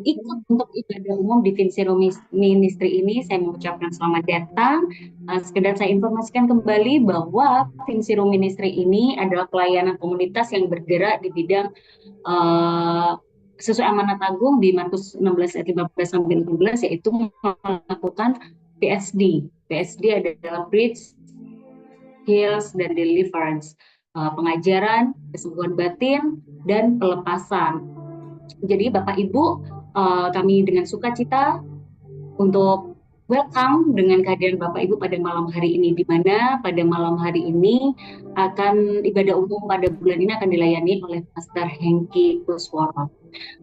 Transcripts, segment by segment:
ikut untuk ibadah umum di Vincero Ministry ini. Saya mengucapkan selamat datang. Sekedar saya informasikan kembali bahwa Vincero Ministry ini adalah pelayanan komunitas yang bergerak di bidang eh, sesuai amanat agung di Markus 16 ayat 15 sampai 16, yaitu melakukan PSD. PSD adalah Preach, Heals, dan Deliverance. Pengajaran, kesembuhan batin, dan pelepasan. Jadi Bapak Ibu, kami dengan sukacita untuk welcome dengan kehadiran Bapak Ibu pada malam hari ini, di mana pada malam hari ini akan ibadah umum pada bulan ini akan dilayani oleh Pastor Hengki Kusworo.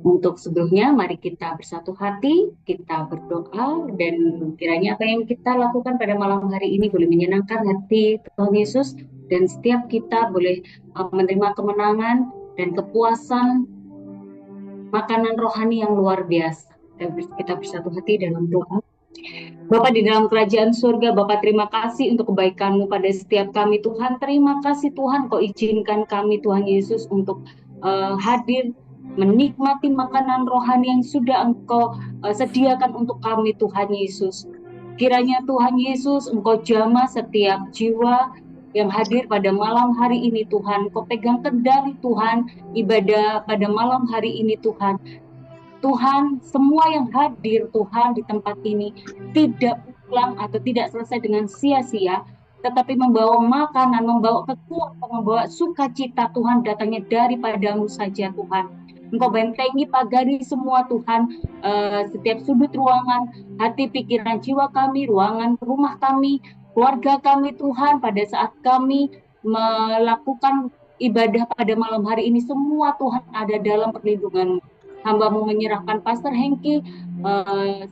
Untuk sebelumnya, mari kita bersatu hati, kita berdoa, dan kiranya apa yang kita lakukan pada malam hari ini boleh menyenangkan hati Tuhan Yesus, dan setiap kita boleh menerima kemenangan dan kepuasan makanan rohani yang luar biasa. Kita bersatu hati dalam doa. Bapa di dalam kerajaan surga, Bapa terima kasih untuk kebaikan-Mu pada setiap kami Tuhan. Terima kasih Tuhan, Kau izinkan kami Tuhan Yesus untuk hadir menikmati makanan rohani yang sudah Engkau sediakan untuk kami Tuhan Yesus. Kiranya Tuhan Yesus Engkau jamah setiap jiwa yang hadir pada malam hari ini Tuhan. Kau pegang kendali Tuhan ibadah pada malam hari ini Tuhan. Tuhan, semua yang hadir Tuhan di tempat ini tidak pulang atau tidak selesai dengan sia-sia, tetapi membawa makanan, membawa kekuatan, membawa sukacita Tuhan datangnya daripadamu saja Tuhan. Engkau bentengi pagari semua Tuhan, setiap sudut ruangan, hati, pikiran, jiwa kami, ruangan rumah kami, keluarga kami Tuhan, pada saat kami melakukan ibadah pada malam hari ini, semua Tuhan ada dalam perlindungan-Mu. Hamba-Mu menyerahkan Pastor Hengki,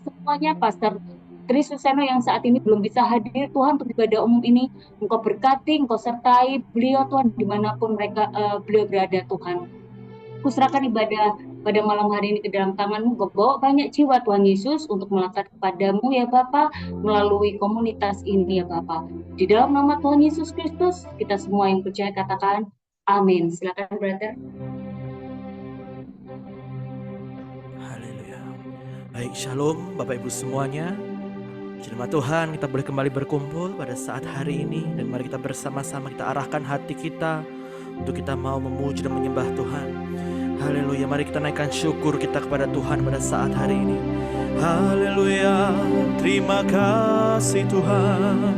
semuanya Pastor Tri Suseno yang saat ini belum bisa hadir Tuhan untuk ibadah umum ini. Engkau berkati, Engkau sertai beliau Tuhan dimanapun beliau berada Tuhan. Kuserahkan ibadah pada malam hari ini ke dalam tangan-Mu. Engkau bawa banyak jiwa Tuhan Yesus untuk melekat kepadamu ya Bapa, melalui komunitas ini ya Bapa. Di dalam nama Tuhan Yesus Kristus, kita semua yang percaya katakan amin. Silakan brother. Baik, shalom Bapak Ibu semuanya. Jemaat Tuhan, kita boleh kembali berkumpul pada saat hari ini. Dan mari kita bersama-sama kita arahkan hati kita untuk kita mau memuji dan menyembah Tuhan. Haleluya, mari kita naikkan syukur kita kepada Tuhan pada saat hari ini. Haleluya, terima kasih Tuhan.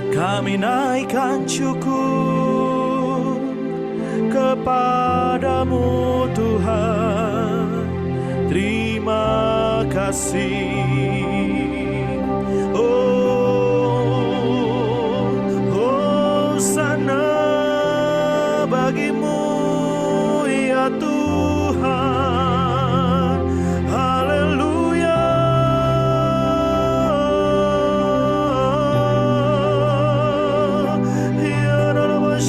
Kami naikkan syukur kepadamu Tuhan. Terima kasih. Hosana bagimu ya Tuhan. Haleluya. Ya Rabbal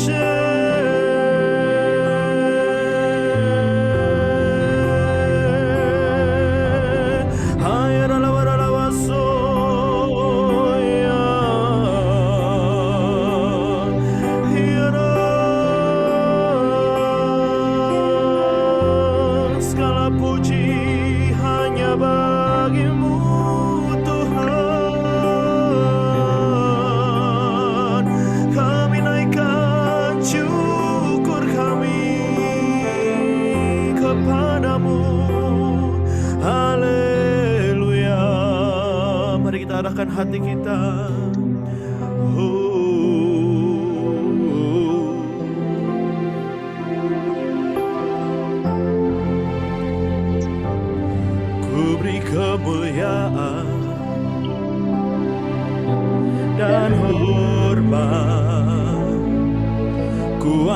hati kita. Ku beri kemuliaan dan hormat, ku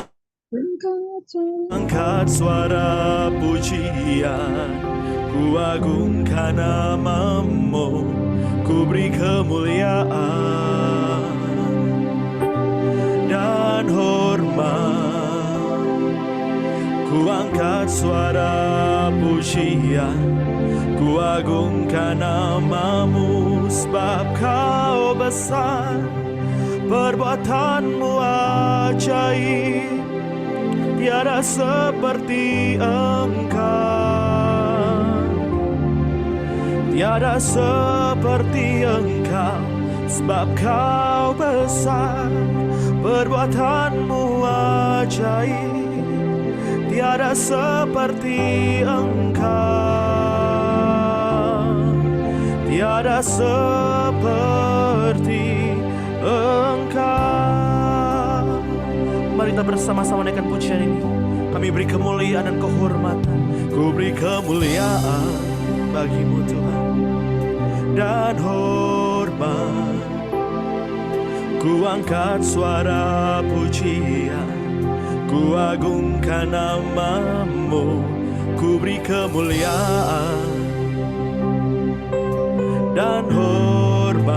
angkat suara pujian, ku agungkan nama-Mu. Ku beri kemuliaan dan hormat, ku angkat suara pujian, ku agungkan nama-Mu. Sebab Kau besar, perbuatan-Mu ajaib, tiada seperti Engkau. tiada seperti Engkau, sebab Kau besar, perbuatanmu ajaib, tiada seperti Engkau, tiada seperti Engkau. Mari kita bersama-sama naikkan pujian ini. Kami beri kemuliaan dan kehormatan. Ku beri kemuliaan bagi-Mu Tuhan dan hormat. Ku angkat suara pujian, ku agungkan nama-Mu. Ku beri kemuliaan dan hormat.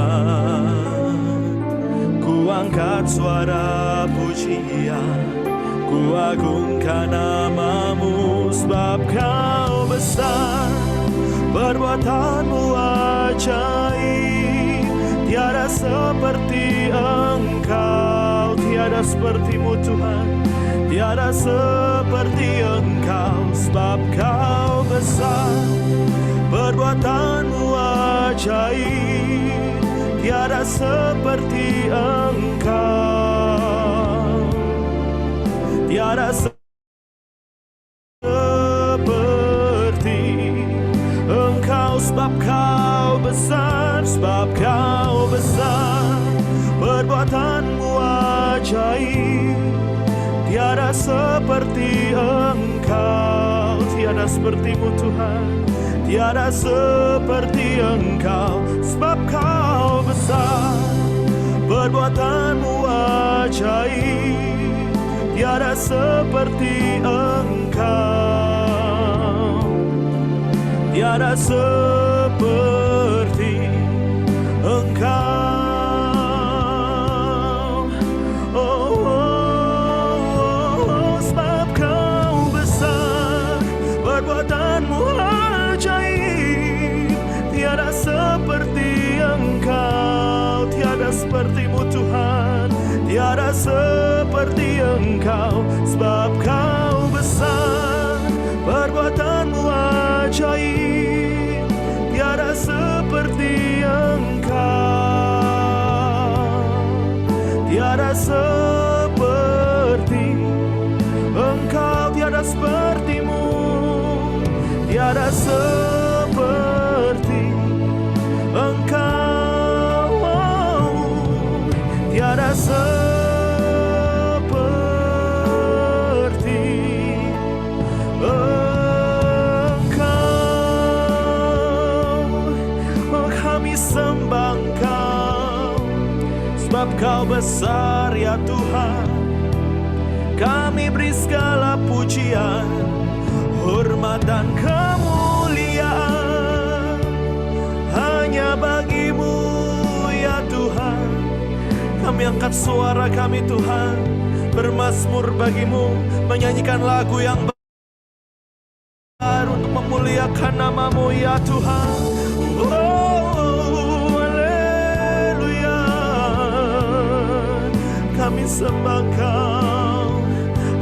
Ku angkat suara pujian, ku agungkan nama-Mu, sebab Kau besar, perbuatanmu ajaib, tiada seperti Engkau, tiada seperti-Mu Tuhan, tiada seperti Engkau, sebab Kau besar, perbuatanmu ajaib, tiada seperti Engkau, tiada seperti Engkau, sebab Kau besar, sebab Kau besar, perbuatanmu ajaib, tiada seperti Engkau, tiada seperti-Mu Tuhan, tiada seperti Engkau, sebab Kau besar, perbuatanmu ajaib, tiada seperti Engkau, tiada seperti Engkau. Oh, oh, oh, sebab Kau besar, perbuatanmu ajaib, tiada seperti Engkau, tiada seperti-Mu Tuhan, tiada seperti Engkau, sebab Kau besar, perbuatanmu ajaib, tiada seperti Engkau, tiada seperti Engkau, tiada seperti-Mu, tiada seperti Engkau, tiada seperti Engkau. Oh, kami sembah Kau, sebab Kau besar ya Tuhan. Kami beri segala pujian, hormat dan kemuliaan hanya bagi-Mu ya Tuhan. Kami angkat suara kami Tuhan, bermazmur bagi-Mu, menyanyikan lagu yang baru untuk memuliakan nama-Mu ya Tuhan. Oh, haleluya. Kami sembah Kau,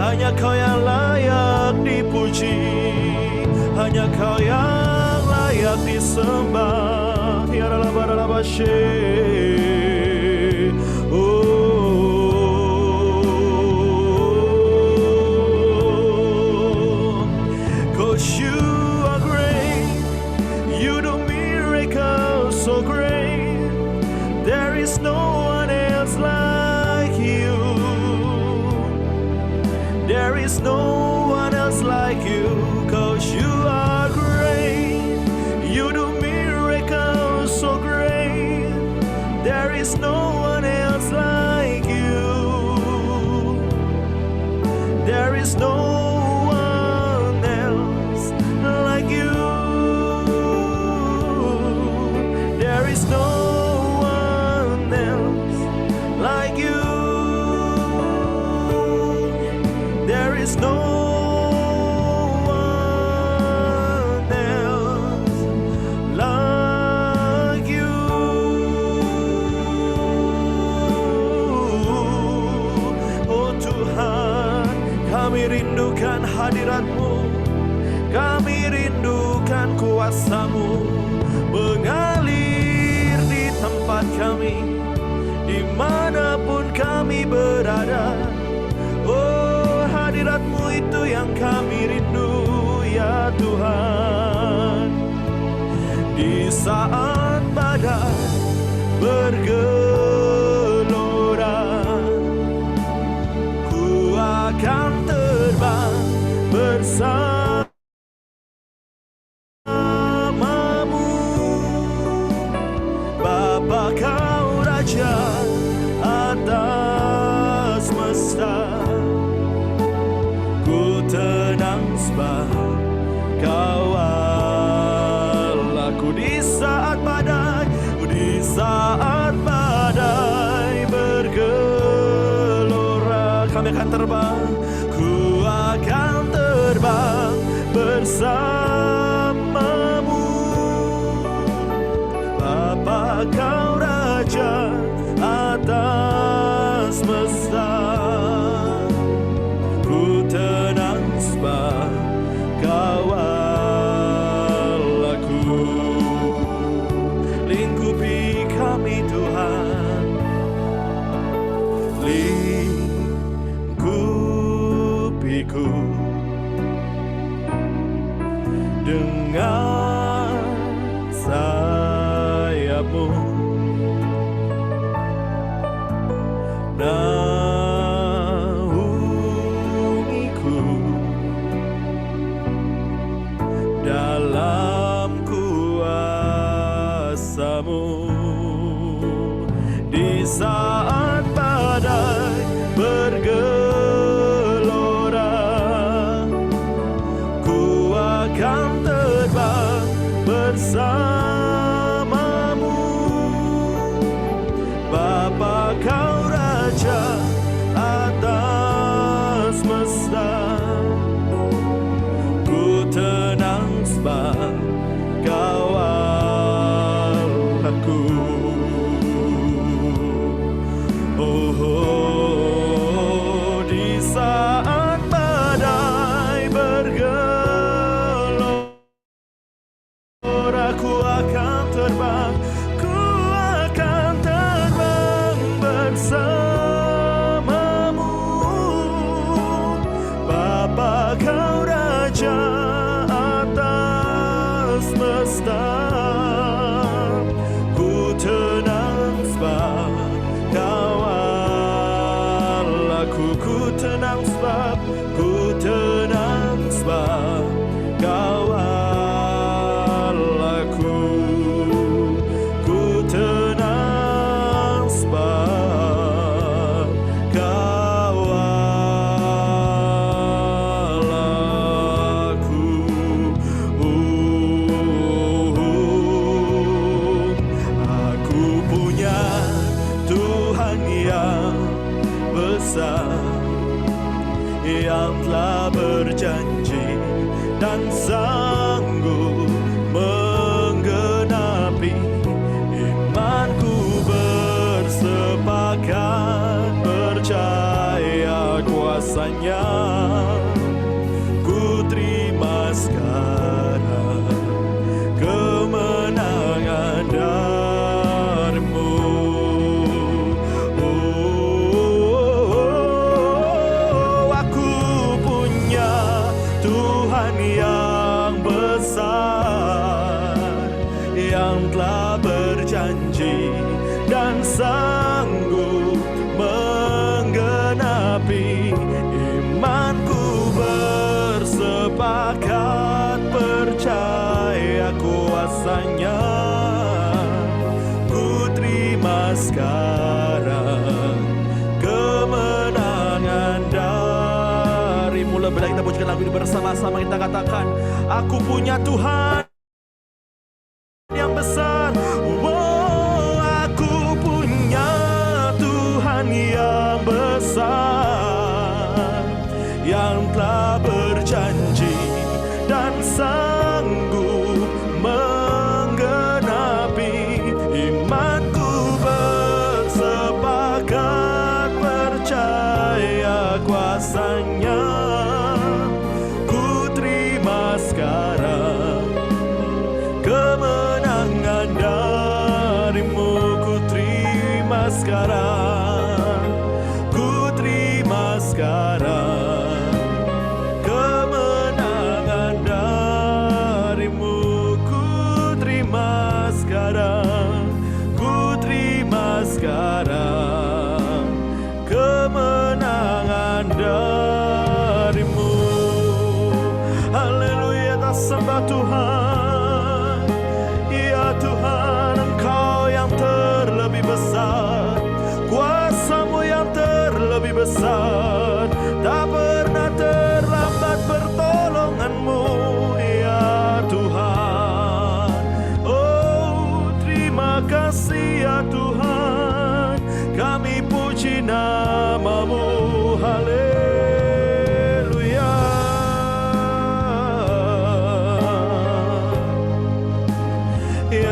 hanya Kau yang layak dipuji, hanya Kau yang layak disembah. Tiada labashe. So great, there is no one else like You. There is no one else like You, 'cause You are great. You do miracles so great. There is no one else like You. There is no one else like You. There is no one else like You. There is no one else like You. Oh Tuhan, kami rindukan hadirat-Mu, kami rindukan kuasa-Mu. tempat kami, dimanapun kami berada. Oh, hadirat-Mu itu yang kami rindu ya Tuhan. Di saat badai bergelora, ku akan terbang bersamamu. Bapa, Kau Raja atas semesta, ku tenang sebab Kau Allahku. Di saat badai, bergelora, kami akan terbang, ku akan terbang bersamamu. Bapa, Kau Raja atas semesta, ku tenang sebab Kau Allahku. Lingkupi kami Tuhan, lingkupiku dengan sayap-Mu, naungiku dalam kuasa-Mu. Di saat badai bergelora, ku akan terbang bersamamu. Bapa, Kau Raja atas semesta, ku tenang sebab Kau Allahku. Oh, di saat badai bergelora, ku akan terbang, ku akan terbang bersamamu. Bapa, Kau Raja atas semesta, ku tenang sebab Kau Allahku. Ku tenang sebab, ku tenang sebab Kau Allahku. Ku tenang sebab Kau Allahku. Aku punya Tuhan yang besar, yang telah berjanji dan sanggup menggenapi. Imanku bersepakat percaya kuasa-Nya. Ku terima sekarang kemenangan dari-Mu. Aku punya Tuhan yang besar, yang telah berjanji dan sanggup menggenapi. Imanku bersepakat percaya kuasa-Nya. Ku terima sekarang kemenangan dari-Mu. Lebih lagi kita pujikan lagu ini bersama-sama, kita katakan, aku punya Tuhan yang besar. Oh, aku punya Tuhan yang besar, yang telah berjanji dan sanggup menggenapi. Imanku bersepakat percaya kuasa-Nya. Ku terima sekarang sembah Tuhan. Ya Tuhan, Engkau yang terlebih besar, kuasa-Mu yang terlebih besar, tak pernah terlambat pertolongan-Mu, ya Tuhan. Oh, terima kasih ya Tuhan, kami puji nama-Mu. Haleluya. Ya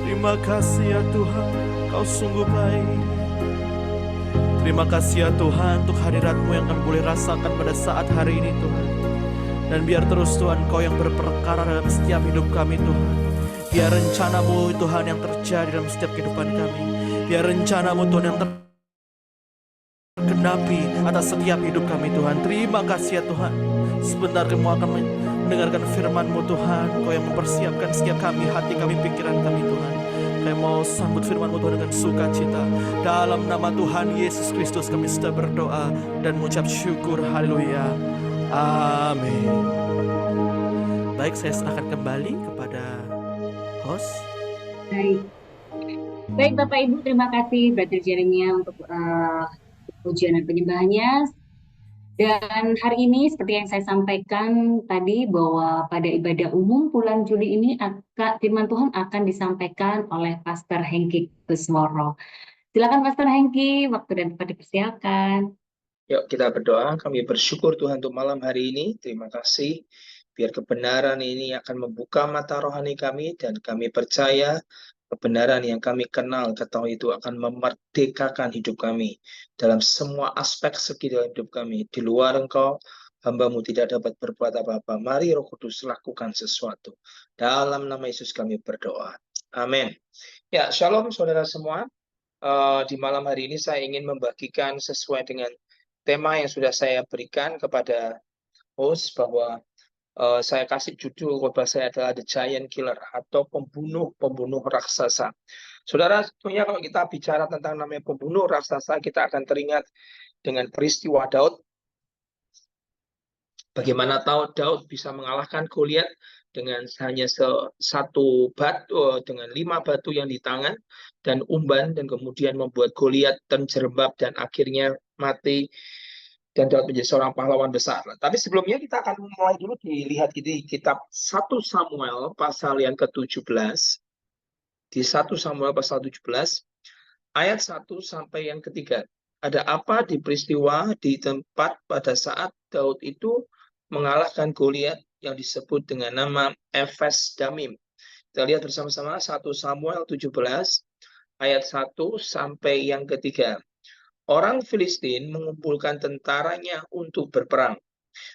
terima kasih ya Tuhan, Kau sungguh baik. Terima kasih ya Tuhan untuk hadirat-Mu yang kami boleh rasakan pada saat hari ini Tuhan. Dan biar terus Tuhan Kau yang berperkara dalam setiap hidup kami Tuhan. Biar rencana-Mu Tuhan yang terjadi dalam setiap kehidupan kami. Biar rencana-Mu Tuhan yang tergenapi atas setiap hidup kami Tuhan. Terima kasih ya Tuhan. Sebentar kami akan mendengarkan firman-Mu Tuhan. Kau yang mempersiapkan setiap kami, hati kami, pikiran kami Tuhan. Kami mau sambut firman-Mu Tuhan dengan sukacita. Dalam nama Tuhan Yesus Kristus kami sudah berdoa dan mengucap syukur. Haleluya. Amin. Baik, saya serahkan kembali kepada host. Baik Bapak Ibu, terima kasih Brother Jeremia untuk pujian dan penyembahannya. Dan hari ini seperti yang saya sampaikan tadi bahwa pada ibadah umum bulan Juli ini firman Tuhan akan disampaikan oleh Pastor Hengki Kusworo. Silakan Pastor Hengki, waktu dan tempat dipersilakan. Yuk kita berdoa. Kami bersyukur Tuhan untuk malam hari ini. Terima kasih. Biar kebenaran ini akan membuka mata rohani kami dan kami percaya kebenaran yang kami kenal, ketahui itu akan memerdekakan hidup kami dalam semua aspek segi dalam hidup kami. Di luar Engkau, hamba-Mu tidak dapat berbuat apa-apa. Mari Roh Kudus lakukan sesuatu. Dalam nama Yesus kami berdoa. Amin. Ya, shalom saudara semua. Di malam hari ini saya ingin membagikan sesuai dengan tema yang sudah saya berikan kepada host, bahwa saya kasih judul khotbah saya adalah The Giant Killer atau pembunuh raksasa. Saudara, tentunya kalau kita bicara tentang namanya pembunuh raksasa, kita akan teringat dengan peristiwa Daud. Bagaimana Daud bisa mengalahkan Goliat dengan hanya satu batu, dengan 5 batu yang di tangan dan umban, dan kemudian membuat Goliat terjerembab dan akhirnya mati. Dan Daud menjadi seorang pahlawan besar. Tapi sebelumnya kita akan mulai dulu dilihat di kitab 1 Samuel pasal yang ke-17. Di 1 Samuel pasal 17, ayat 1 sampai yang ketiga. Ada apa di peristiwa di tempat pada saat Daud itu mengalahkan Goliat yang disebut dengan nama Efes Damim. Kita lihat bersama-sama 1 Samuel 17, ayat 1 sampai yang ketiga. Orang Filistin mengumpulkan tentaranya untuk berperang.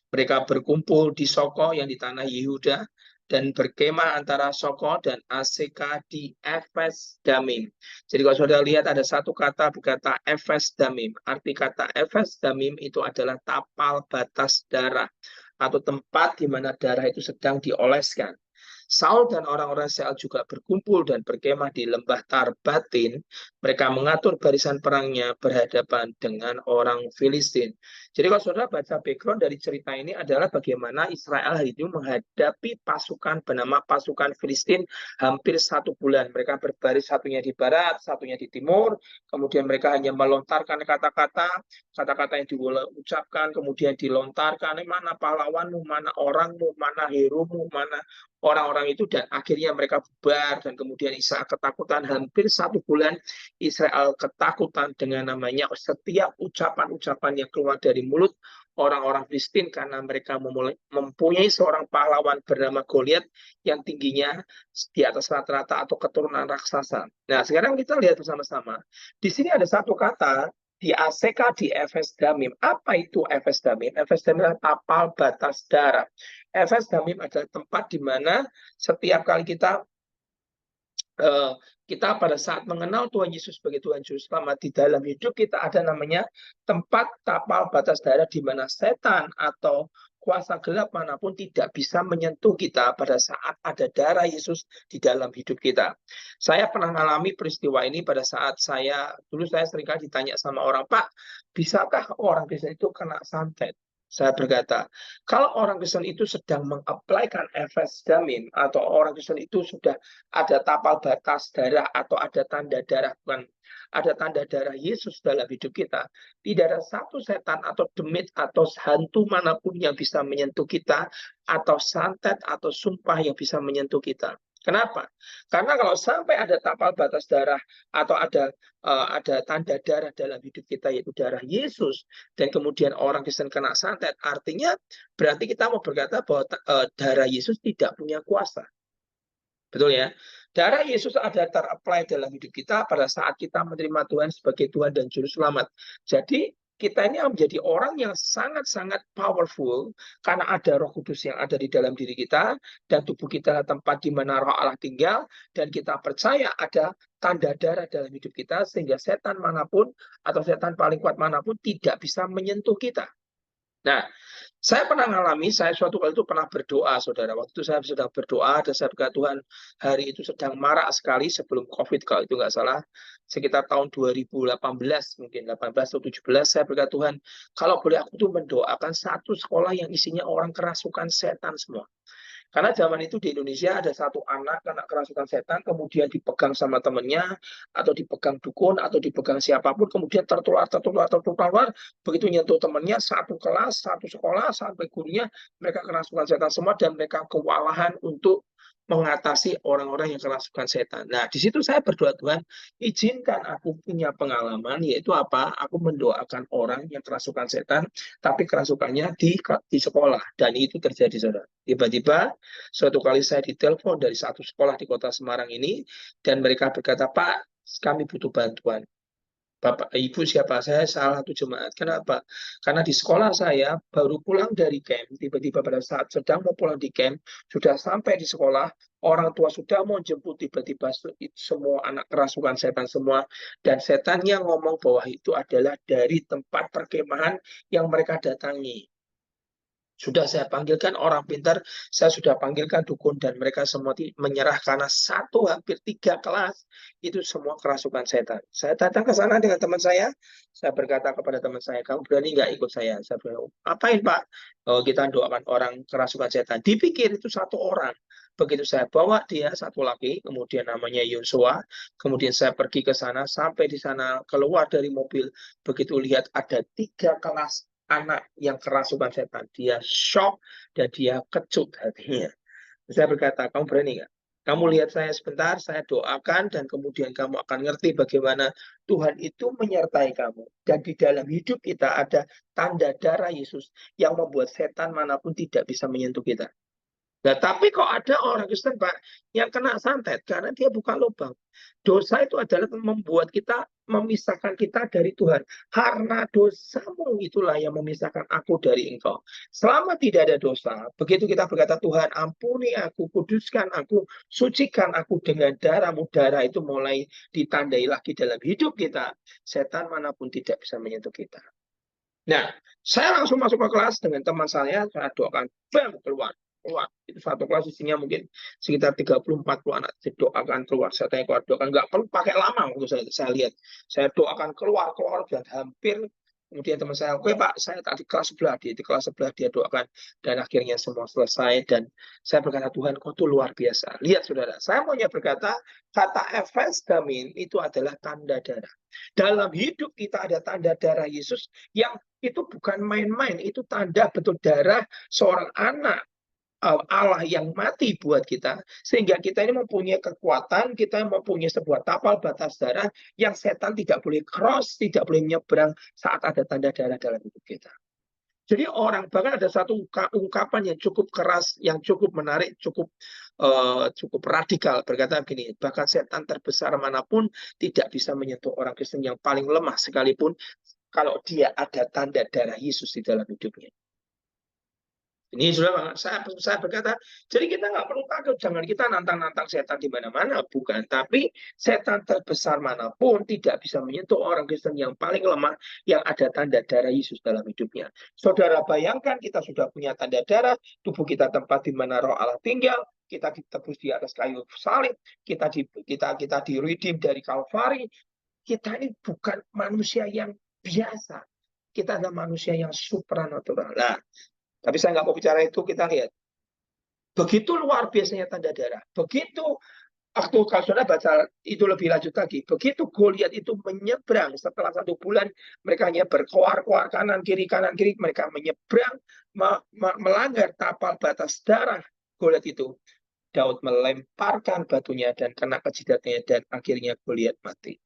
Mereka berkumpul di Soko yang di tanah Yehuda dan berkemah antara Soko dan Aseka di Efes Damim. Jadi kalau saudara lihat ada satu kata berkata Efes Damim. Arti kata Efes Damim itu adalah tapal batas darah atau tempat di mana darah itu sedang dioleskan. Saul dan orang-orang Israel juga berkumpul dan berkemah di lembah Tarbatin. Mereka mengatur barisan perangnya berhadapan dengan orang Filistin. Jadi kalau saudara baca background dari cerita ini adalah bagaimana Israel hari itu menghadapi pasukan bernama pasukan Filistin hampir 1 bulan. Mereka berbaris, satunya di barat, satunya di timur. Kemudian mereka hanya melontarkan kata-kata yang diucapkan, kemudian dilontarkan, mana pahlawanmu, mana orangmu, mana heromu, mana orang-orang itu, dan akhirnya mereka bubar. Dan kemudian Israel ketakutan hampir 1 bulan. Israel ketakutan dengan namanya setiap ucapan-ucapan yang keluar dari mulut orang-orang Filistin, karena mereka mempunyai seorang pahlawan bernama Goliat yang tingginya di atas rata-rata atau keturunan raksasa. Nah, sekarang kita lihat bersama-sama. Di sini ada satu kata di Aseka di Efes Damim. Apa itu Efes Damim? Efes Damim adalah tapal batas darah. Efes Damim adalah tempat di mana setiap kali kita pada saat mengenal Tuhan Yesus sebagai Tuhan Juru Selamat, di dalam hidup kita ada namanya tempat tapal batas darah, di mana setan atau kuasa gelap manapun tidak bisa menyentuh kita pada saat ada darah Yesus di dalam hidup kita. Saya pernah mengalami peristiwa ini pada saat dulu saya seringkali ditanya sama orang, Pak, bisakah orang Kristen itu kena santet? Saya berkata, kalau orang Kristen itu sedang mengaplikan efes damin, atau orang Kristen itu sudah ada tapal batas darah, atau ada tanda darah, bukan, ada tanda darah Yesus dalam hidup kita, tidak ada satu setan atau demit atau hantu manapun yang bisa menyentuh kita, atau santet atau sumpah yang bisa menyentuh kita. Kenapa? Karena kalau sampai ada tapal batas darah atau ada tanda darah dalam hidup kita, yaitu darah Yesus, dan kemudian orang Kristen kena santet, artinya berarti kita mau berkata bahwa darah Yesus tidak punya kuasa. Betul ya? Darah Yesus ada ter-apply dalam hidup kita pada saat kita menerima Tuhan sebagai Tuhan dan Juru Selamat. Jadi kita ini menjadi orang yang sangat-sangat powerful karena ada Roh Kudus yang ada di dalam diri kita, dan tubuh kita tempat di mana Roh Allah tinggal, dan kita percaya ada tanda darah dalam hidup kita sehingga setan manapun atau setan paling kuat manapun tidak bisa menyentuh kita. Nah, saya pernah mengalami, saya suatu kali itu pernah berdoa, saudara. Waktu itu saya sedang berdoa, dan saya berkata, Tuhan, hari itu sedang marak sekali sebelum COVID, kalau itu nggak salah, sekitar tahun 2018, mungkin 18 atau 17, saya berkata, Tuhan, kalau boleh aku tuh mendoakan satu sekolah yang isinya orang kerasukan setan semua. Karena zaman itu di Indonesia ada satu anak kena kerasukan setan, kemudian dipegang sama temennya, atau dipegang dukun, atau dipegang siapapun, kemudian tertular, begitu nyentuh temennya, satu kelas, satu sekolah, sampai gurunya, mereka kerasukan setan semua, dan mereka kewalahan untuk mengatasi orang-orang yang kerasukan setan. Nah, di situ saya berdoa, Tuhan, izinkan aku punya pengalaman, yaitu apa? Aku mendoakan orang yang kerasukan setan, tapi kerasukannya di sekolah. Dan itu terjadi, saudara. Tiba-tiba, suatu kali saya ditelepon dari satu sekolah di kota Semarang ini, dan mereka berkata, Pak, kami butuh bantuan. Bapak, Ibu siapa? Saya salah satu jemaat. Kenapa? Karena di sekolah saya baru pulang dari camp, tiba-tiba pada saat sedang mau pulang di camp, sudah sampai di sekolah, orang tua sudah mau jemput, tiba-tiba semua anak kerasukan setan semua, dan setannya ngomong bahwa itu adalah dari tempat perkemahan yang mereka datangi. Sudah saya panggilkan orang pintar, saya sudah panggilkan dukun, dan mereka semua menyerah karena hampir 3 kelas itu semua kerasukan setan. Saya datang ke sana dengan teman saya berkata kepada teman saya, kamu berani nggak ikut saya? Saya bilang, apain Pak? Oh, kita doakan orang kerasukan setan. Dipikir itu satu orang. Begitu saya bawa dia, satu lagi, kemudian namanya Yosua, kemudian saya pergi ke sana, sampai di sana keluar dari mobil, begitu lihat ada 3 kelas anak yang kerasukan setan, dia shock dan dia kecut hatinya. Saya berkata, kamu berani nggak? Kamu lihat saya sebentar, saya doakan, dan kemudian kamu akan ngerti bagaimana Tuhan itu menyertai kamu. Dan di dalam hidup kita ada tanda darah Yesus yang membuat setan manapun tidak bisa menyentuh kita. Nah, tapi kok ada orang Kristen, Pak, yang kena santet karena dia buka lubang. Dosa itu adalah membuat kita, memisahkan kita dari Tuhan. Karena dosamu itulah yang memisahkan aku dari engkau. Selama tidak ada dosa, begitu kita berkata, Tuhan, ampuni aku, kuduskan aku, sucikan aku dengan darahmu. Darah itu mulai ditandai lagi dalam hidup kita. Setan manapun tidak bisa menyentuh kita. Nah, saya langsung masuk ke kelas dengan teman saya doakan, bam, keluar. Itu satu kelas isinya mungkin sekitar 30-40 anak. Saya doakan keluar, saya tanya keluar, doakan, nggak perlu pakai lama waktu saya lihat. Saya doakan keluar, dan hampir, kemudian teman saya, oke Pak, saya tadi kelas sebelah, di kelas sebelah dia doakan, dan akhirnya semua selesai. Dan saya berkata, Tuhan, kau tuh luar biasa. Lihat saudara, saya maunya berkata, kata efes damin itu adalah tanda darah. Dalam hidup kita ada tanda darah Yesus yang itu bukan main-main, itu tanda betul darah seorang anak Allah yang mati buat kita, sehingga kita ini mempunyai kekuatan, kita mempunyai sebuah tapal batas darah yang setan tidak boleh cross, tidak boleh menyeberang saat ada tanda darah dalam hidup kita. Jadi bahkan ada satu ungkapan yang cukup keras, yang cukup menarik, cukup radikal, berkata begini, bahkan setan terbesar manapun tidak bisa menyentuh orang Kristen yang paling lemah sekalipun kalau dia ada tanda darah Yesus di dalam hidupnya. Ini sudah saya berkata, jadi kita nggak perlu takut, jangan kita nantang-nantang setan di mana-mana, bukan. Tapi setan terbesar manapun tidak bisa menyentuh orang Kristen yang paling lemah, yang ada tanda darah Yesus dalam hidupnya. Saudara bayangkan kita sudah punya tanda darah, tubuh kita tempat di mana Roh Allah tinggal, kita ditebus di atas kayu salib, kita di redeem dari Kalvari. Kita ini bukan manusia yang biasa, kita adalah manusia yang supranatural. Nah, tapi saya nggak mau bicara itu, kita lihat. Begitu luar biasanya tanda darah. Begitu, waktu kalau saudara baca itu lebih lanjut lagi, begitu Goliat itu menyeberang setelah 1 bulan, mereka hanya berkoar-koar kanan kiri, mereka menyeberang, melanggar tapal batas darah Goliat itu. Daud melemparkan batunya dan kena ke jidatnya, dan akhirnya Goliat mati.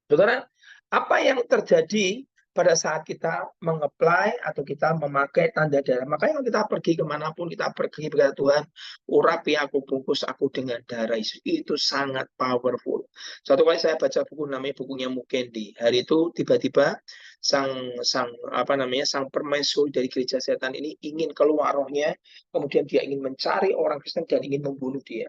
Saudara, apa yang terjadi pada saat kita mengapply atau kita memakai tanda darah? Makanya kalau kita pergi kemanapun, kita pergi kepada Tuhan, urapi aku, bungkus aku dengan darah Yesus. Itu sangat powerful. Suatu kali saya baca buku, namanya bukunya Mukendi. Hari itu tiba-tiba sang permaisuri dari gereja setan ini ingin keluar rohnya, kemudian dia ingin mencari orang Kristen dan ingin membunuh dia.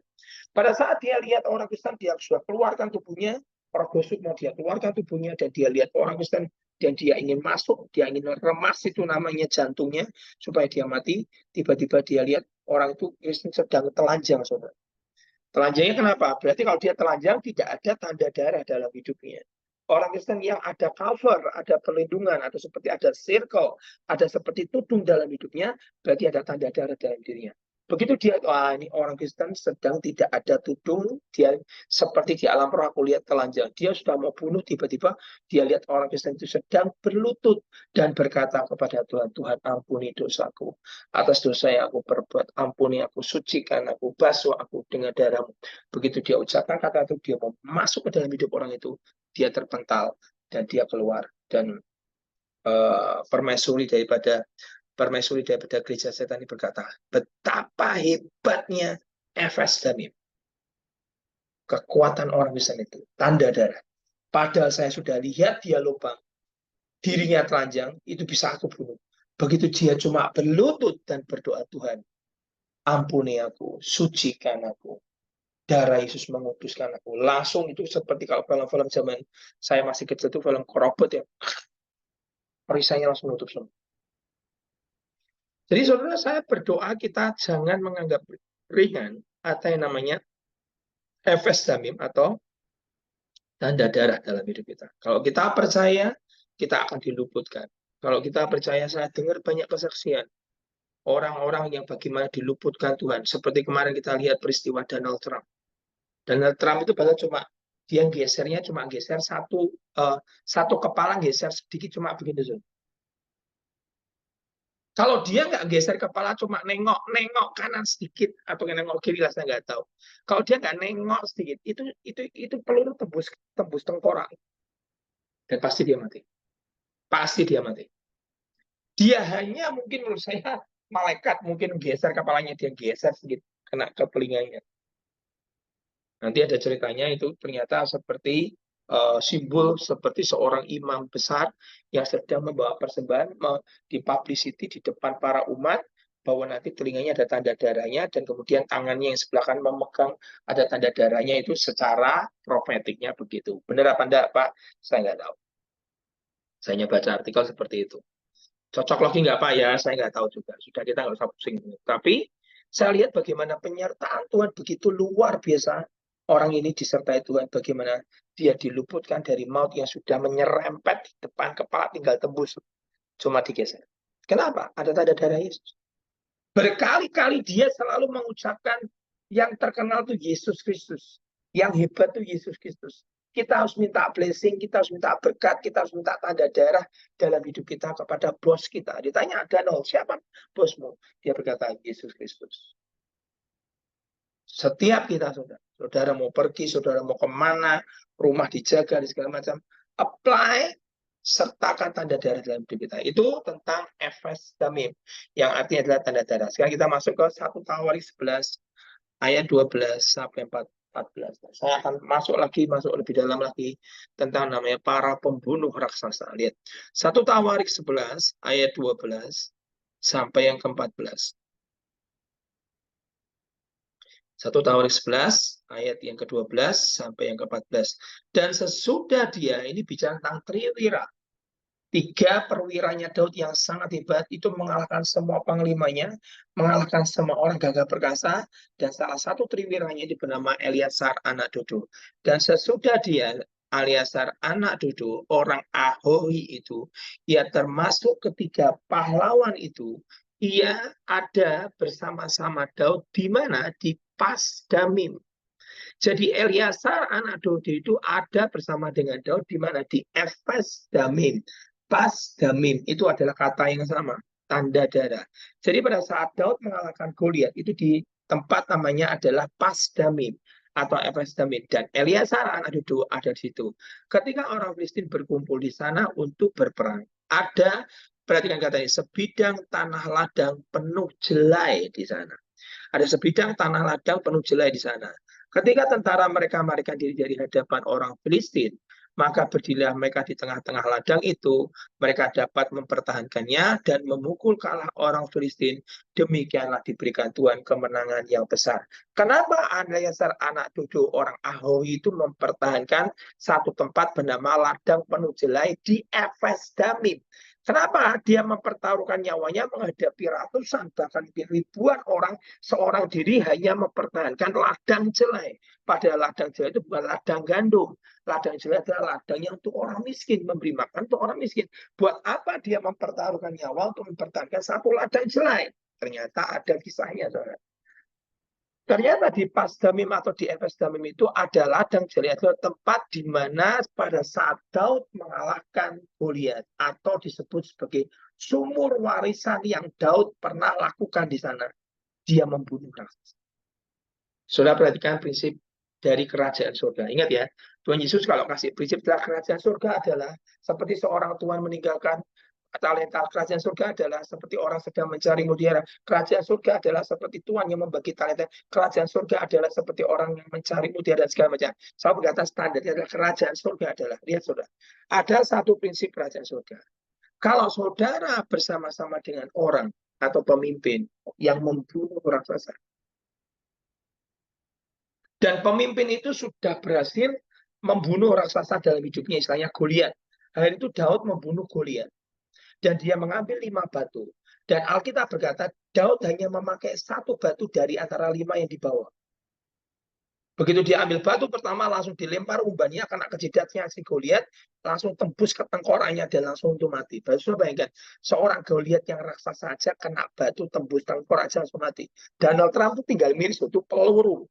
Pada saat dia lihat orang Kristen, dia sudah keluarkan tubuhnya, roh gosip mau dia keluarkan tubuhnya, dan dia lihat orang Kristen, dan dia ingin masuk, dia ingin remas itu namanya jantungnya, supaya dia mati. Tiba-tiba dia lihat orang itu Kristen sedang telanjang, saudara. Telanjangnya kenapa? Berarti kalau dia telanjang, tidak ada tanda darah dalam hidupnya. Orang Kristen yang ada cover, ada perlindungan, atau seperti ada circle, ada seperti tudung dalam hidupnya, berarti ada tanda darah dalam dirinya. Begitu dia, wah ini orang Kristen sedang tidak ada tudung, dia seperti di alam roh aku lihat telanjang. Dia sudah mau bunuh, tiba-tiba dia lihat orang Kristen itu sedang berlutut dan berkata kepada Tuhan, Tuhan ampuni dosaku. Atas dosa yang aku perbuat, ampuni aku, sucikan aku, basuh aku dengan darahmu. Begitu dia ucapkan kata itu, dia mau masuk ke dalam hidup orang itu, dia terpental dan dia keluar. Dan permaisuri daripada gereja setan ini berkata, betapa hebatnya Efes Damim. Kekuatan orang Kristen itu, tanda darah. Padahal saya sudah lihat dia lubang, dirinya telanjang, itu bisa aku bunuh. Begitu dia cuma berlutut dan berdoa, Tuhan, ampuni aku, sucikan aku. Darah Yesus menguduskan aku. Langsung itu seperti kalau film-film zaman saya masih kecil itu film Korobot ya. Perisainya langsung nutup semua. Jadi saudara, saya berdoa kita jangan menganggap ringan atau yang namanya Efes Damim atau tanda darah dalam hidup kita. Kalau kita percaya, kita akan diluputkan. Kalau kita percaya, saya dengar banyak kesaksian. Orang-orang yang bagaimana diluputkan Tuhan. Seperti kemarin kita lihat peristiwa Donald Trump. Donald Trump itu bahkan cuma, dia gesernya cuma geser satu kepala, geser sedikit cuma begitu. Kalau dia nggak geser kepala, cuma nengok kanan sedikit atau nengok kiri lah, saya nggak tahu. Kalau dia nggak nengok sedikit, itu peluru tembus tengkorak, dan pasti dia mati. Pasti dia mati. Dia hanya mungkin menurut saya malaikat mungkin geser kepalanya, dia geser sedikit kena ke telinganya. Nanti ada ceritanya itu ternyata seperti simbol seperti seorang imam besar yang sedang membawa persembahan di publicity di depan para umat, bahwa nanti telinganya ada tanda darahnya, dan kemudian tangannya yang sebelah kanan memegang ada tanda darahnya. Itu secara profetiknya begitu. Benar apa enggak, Pak? Saya nggak tahu. Saya hanya baca artikel seperti itu. Cocok lagi nggak, Pak? Ya, saya nggak tahu juga. Sudah, kita nggak usah pusing. Tapi saya lihat bagaimana penyertaan Tuhan begitu luar biasa. Orang ini disertai Tuhan, bagaimana dia diluputkan dari maut yang sudah menyerempet di depan kepala, tinggal tembus, cuma digeser. Kenapa? Ada tanda darah Yesus. Berkali-kali dia selalu mengucapkan yang terkenal itu Yesus Kristus. Yang hebat itu Yesus Kristus. Kita harus minta blessing, kita harus minta berkat, kita harus minta tanda darah dalam hidup kita kepada bos kita. Ditanya, Donald, siapa bosmu? Dia berkata, Yesus Kristus. Setiap kita, saudara mau pergi, saudara mau kemana, rumah dijaga, di segala macam, apply, sertakan tanda darah dalam hidup kita. Itu tentang Efes Damim, yang artinya adalah tanda darah. Sekarang kita masuk ke 1 Tawarik 11, ayat 12 sampai 14. Saya akan masuk lebih dalam lagi tentang namanya para pembunuh raksasa. Lihat, 1 Tawarik 11, ayat 12 sampai yang ke-14. 1 Tawarik 11 ayat yang ke-12 sampai yang ke-14. Dan sesudah dia, ini bicara tentang triwira. 3 perwiranya Daud yang sangat hebat itu mengalahkan semua panglimanya, mengalahkan semua orang gagah perkasa, dan salah satu triwiranya itu bernama Eleasar anak Dodo. Dan sesudah dia, Eleasar anak Dodo, orang Ahohi itu, ia termasuk ketiga pahlawan itu, ia ada bersama-sama Daud di mana? Di Pasdamim. Jadi Eleasar anak Daud itu ada bersama dengan Daud di mana? Di Efes Damim. Pas Damim itu adalah kata yang sama, tanda darah. Jadi pada saat Daud mengalahkan Goliat itu di tempat namanya adalah Pas Damim atau Efes Damim, dan Eleasar anak Daud ada di situ. Ketika orang Filistin berkumpul di sana untuk berperang, ada, perhatikan katanya, sebidang tanah ladang penuh jelai di sana. Ada sebidang tanah ladang penuh jelai di sana. Ketika tentara mereka melarikan diri dari hadapan orang Filistin, maka berdirilah mereka di tengah-tengah ladang itu, mereka dapat mempertahankannya dan memukul kalah orang Filistin. Demikianlah diberikan Tuhan kemenangan yang besar. Kenapa Eleasar anak Dodo orang Ahohi itu mempertahankan satu tempat bernama ladang penuh jelai di Efes Damim? Kenapa dia mempertaruhkan nyawanya menghadapi ratusan bahkan ribuan orang, seorang diri hanya mempertahankan ladang jelai? Padahal ladang jelai itu bukan ladang gandum. Ladang jelai adalah ladang yang untuk orang miskin, memberi makan untuk orang miskin. Buat apa dia mempertaruhkan nyawa untuk mempertahankan satu ladang jelai? Ternyata ada kisahnya, saudara. Ternyata di Pasdamim atau di Efes Damim itu ada ladang jelai, adalah tempat di mana pada saat Daud mengalahkan Goliat atau disebut sebagai sumur warisan yang Daud pernah lakukan di sana. Dia membunuh raksasa. Saudara perhatikan prinsip dari kerajaan surga. Ingat ya, Tuhan Yesus kalau kasih prinsip dari kerajaan surga adalah seperti seorang tuan meninggalkan talenta. Kerajaan surga adalah seperti orang sedang mencari mutiara. Kerajaan surga adalah seperti Tuhan yang membagi talenta. Kerajaan surga adalah seperti orang yang mencari mutiara dan segala macam. Saya berkata standarnya adalah kerajaan surga adalah, lihat saudara, ada satu prinsip kerajaan surga. Kalau saudara bersama-sama dengan orang atau pemimpin yang membunuh raksasa, dan pemimpin itu sudah berhasil membunuh raksasa dalam hidupnya, istilahnya Goliat. Hari itu Daud membunuh Goliat. Dan dia mengambil 5 batu. Dan Alkitab berkata, Daud hanya memakai 1 batu dari antara 5 yang dibawa. Begitu dia ambil batu pertama, langsung dilempar umbannya, kena ke jidatnya si Goliat, langsung tembus ke tengkoraknya dan langsung untuk mati. Baru bayangkan, seorang Goliat yang raksasa saja kena batu tembus tengkorak aja langsung mati. Donald Trump itu tinggal miris itu peluru.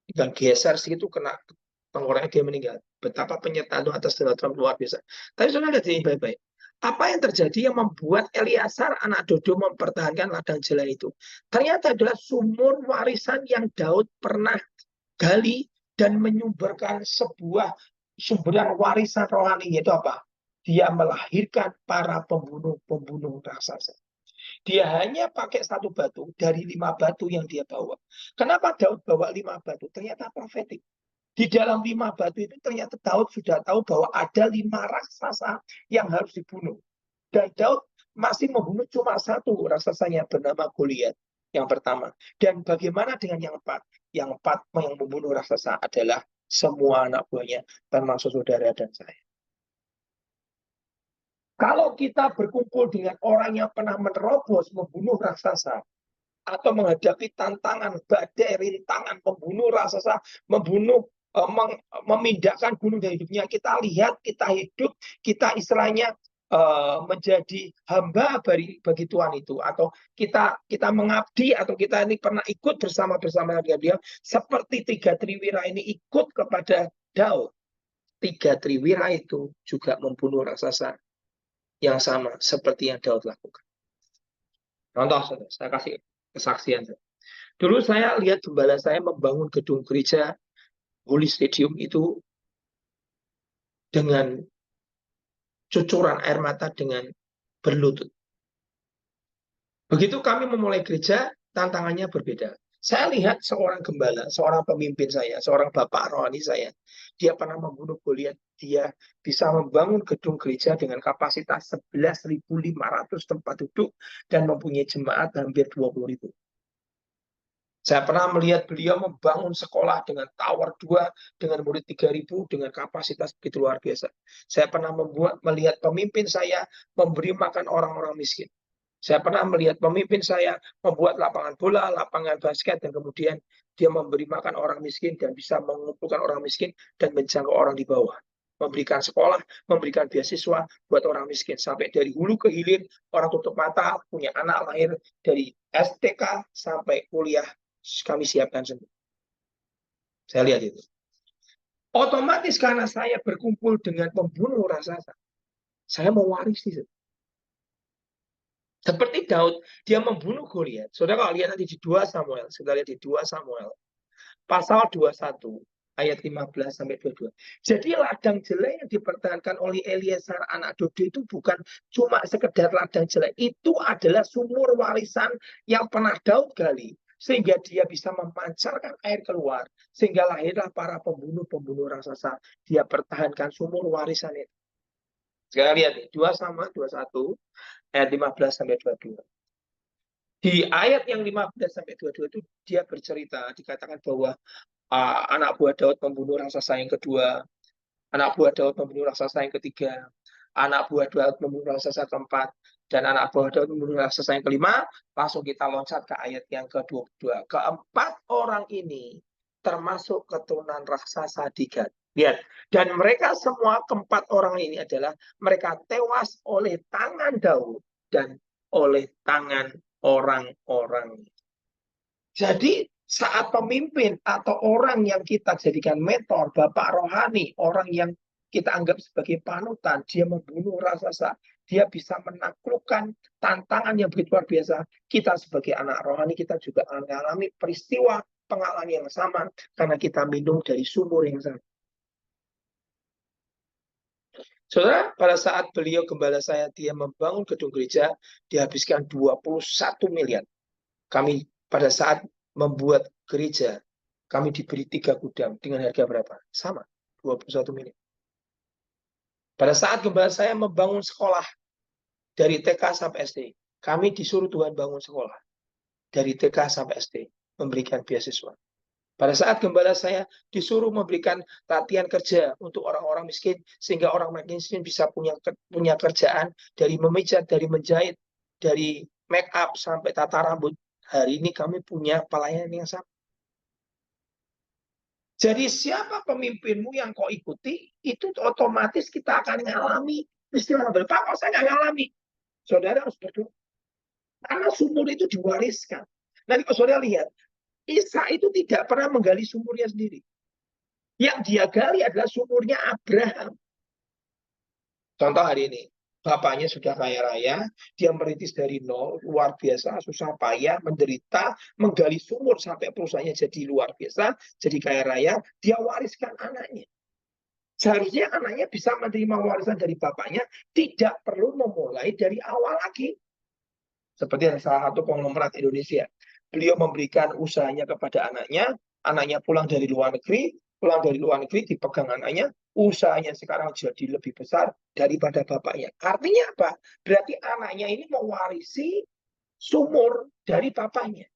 Dan geser situ kena tengkoraknya, dia meninggal. Betapa penyertaan Tuhan atas Donald Trump luar biasa. Tapi saudara lihat ini baik-baik. Apa yang terjadi yang membuat Eleasar anak Dodo mempertahankan ladang jelai itu? Ternyata adalah sumur warisan yang Daud pernah gali dan menyumberkan sebuah sumberan warisan rohani, yaitu apa? Dia melahirkan para pembunuh raksasa. Dia hanya pakai 1 batu dari 5 batu yang dia bawa. Kenapa Daud bawa 5 batu? Ternyata profetik. Di dalam 5 batu itu ternyata Daud sudah tahu bahwa ada 5 raksasa yang harus dibunuh. Dan Daud masih membunuh cuma 1 raksasanya bernama Goliat yang pertama. Dan bagaimana dengan yang 4? Yang 4 yang membunuh raksasa adalah semua anak buahnya, termasuk saudara dan saya. Kalau kita berkumpul dengan orang yang pernah menerobos membunuh raksasa, atau menghadapi tantangan, badai, rintangan, membunuh raksasa, memindahkan gunung dari hidupnya, kita lihat, kita hidup, kita istilahnya menjadi hamba bagi Tuhan itu, atau kita mengabdi, atau kita ini pernah ikut bersama dengan dia, seperti 3 triwira ini ikut kepada Daud. 3 triwira itu juga membunuh raksasa yang sama seperti yang Daud lakukan. Contoh, saya kasih kesaksian. Dulu saya lihat gembala saya membangun gedung gereja Holy Stadium itu dengan cucuran air mata dengan berlutut. Begitu kami memulai gereja, tantangannya berbeda. Saya lihat seorang gembala, seorang pemimpin saya, seorang bapak rohani saya, dia pernah membunuh Goliat. Dia bisa membangun gedung gereja dengan kapasitas 11.500 tempat duduk dan mempunyai jemaat hampir 20.000. Saya pernah melihat beliau membangun sekolah dengan tower 2, dengan murid 3.000, dengan kapasitas begitu luar biasa. Saya pernah melihat pemimpin saya memberi makan orang-orang miskin. Saya pernah melihat pemimpin saya membuat lapangan bola, lapangan basket, dan kemudian dia memberi makan orang miskin dan bisa mengumpulkan orang miskin dan menjangkau orang di bawah. Memberikan sekolah, memberikan beasiswa buat orang miskin. Sampai dari hulu ke hilir, orang tutup mata, punya anak lahir dari STK sampai kuliah, kami siapkan semua. Saya lihat itu. Otomatis karena saya berkumpul dengan pembunuh raksasa, saya mewarisi. Seperti Daud, dia membunuh Goliat. Saudara kalau lihat nanti di 2 Samuel, saudara lihat di 2 Samuel, pasal 21, ayat 15 sampai 22. Jadi ladang jelek yang dipertahankan oleh Eliezer anak Dodo itu bukan cuma sekedar ladang jelek, itu adalah sumur warisan yang pernah Daud gali, sehingga dia bisa memancarkan air keluar, sehingga lahirlah para pembunuh-pembunuh raksasa. Dia pertahankan sumur warisan itu. Sekarang lihat nih, 2 Samuel 21 ayat 15 sampai 22. Di ayat yang 15 sampai 22 itu dia bercerita, dikatakan bahwa anak buah Daud membunuh raksasa yang kedua, anak buah Daud membunuh raksasa yang ketiga, anak buah Daud membunuh raksasa keempat, dan anak buah Daud membunuh raksasa yang kelima. Langsung kita loncat ke ayat yang ke-22. Keempat orang ini termasuk keturunan raksasa di Gad. Lihat, dan mereka semua keempat orang ini adalah mereka tewas oleh tangan Daud dan oleh tangan orang-orang. Jadi saat pemimpin atau orang yang kita jadikan mentor, bapak rohani, orang yang kita anggap sebagai panutan, dia membunuh raksasa, dia bisa menaklukkan tantangan yang begitu luar biasa. Kita sebagai anak rohani, kita juga mengalami peristiwa pengalaman yang sama, karena kita minum dari sumur yang sama. Saudara, pada saat beliau gembala saya, dia membangun gedung gereja, dihabiskan 21 miliar. Kami pada saat membuat gereja, kami diberi 3 gudang dengan harga berapa? Sama, 21 miliar. Pada saat gembala saya membangun sekolah dari TK sampai SD, kami disuruh Tuhan bangun sekolah dari TK sampai SD, memberikan beasiswa. Pada saat gembala saya disuruh memberikan latihan kerja untuk orang-orang miskin, sehingga orang miskin bisa punya kerjaan, dari memijat, dari menjahit, dari make up sampai tata rambut. Hari ini kami punya pelayanan yang sama. Jadi siapa pemimpinmu yang kau ikuti, itu otomatis kita akan mengalami peristiwa. Pak, kok saya nggak ngalami? Saudara harus berdoa. Karena sumur itu diwariskan. Nanti kalau saudara lihat, Isa itu tidak pernah menggali sumurnya sendiri. Yang dia gali adalah sumurnya Abraham. Contoh hari ini, bapaknya sudah kaya raya, dia merintis dari nol, luar biasa, susah payah, menderita, menggali sumur sampai perusahaannya jadi luar biasa, jadi kaya raya, dia wariskan anaknya. Seharusnya anaknya bisa menerima warisan dari bapaknya, tidak perlu memulai dari awal lagi. Seperti yang salah satu konglomerat Indonesia. Beliau memberikan usahanya kepada anaknya, anaknya pulang dari luar negeri dipegang anaknya, usahanya sekarang jadi lebih besar daripada bapaknya. Artinya apa? Berarti anaknya ini mewarisi sumur dari bapaknya.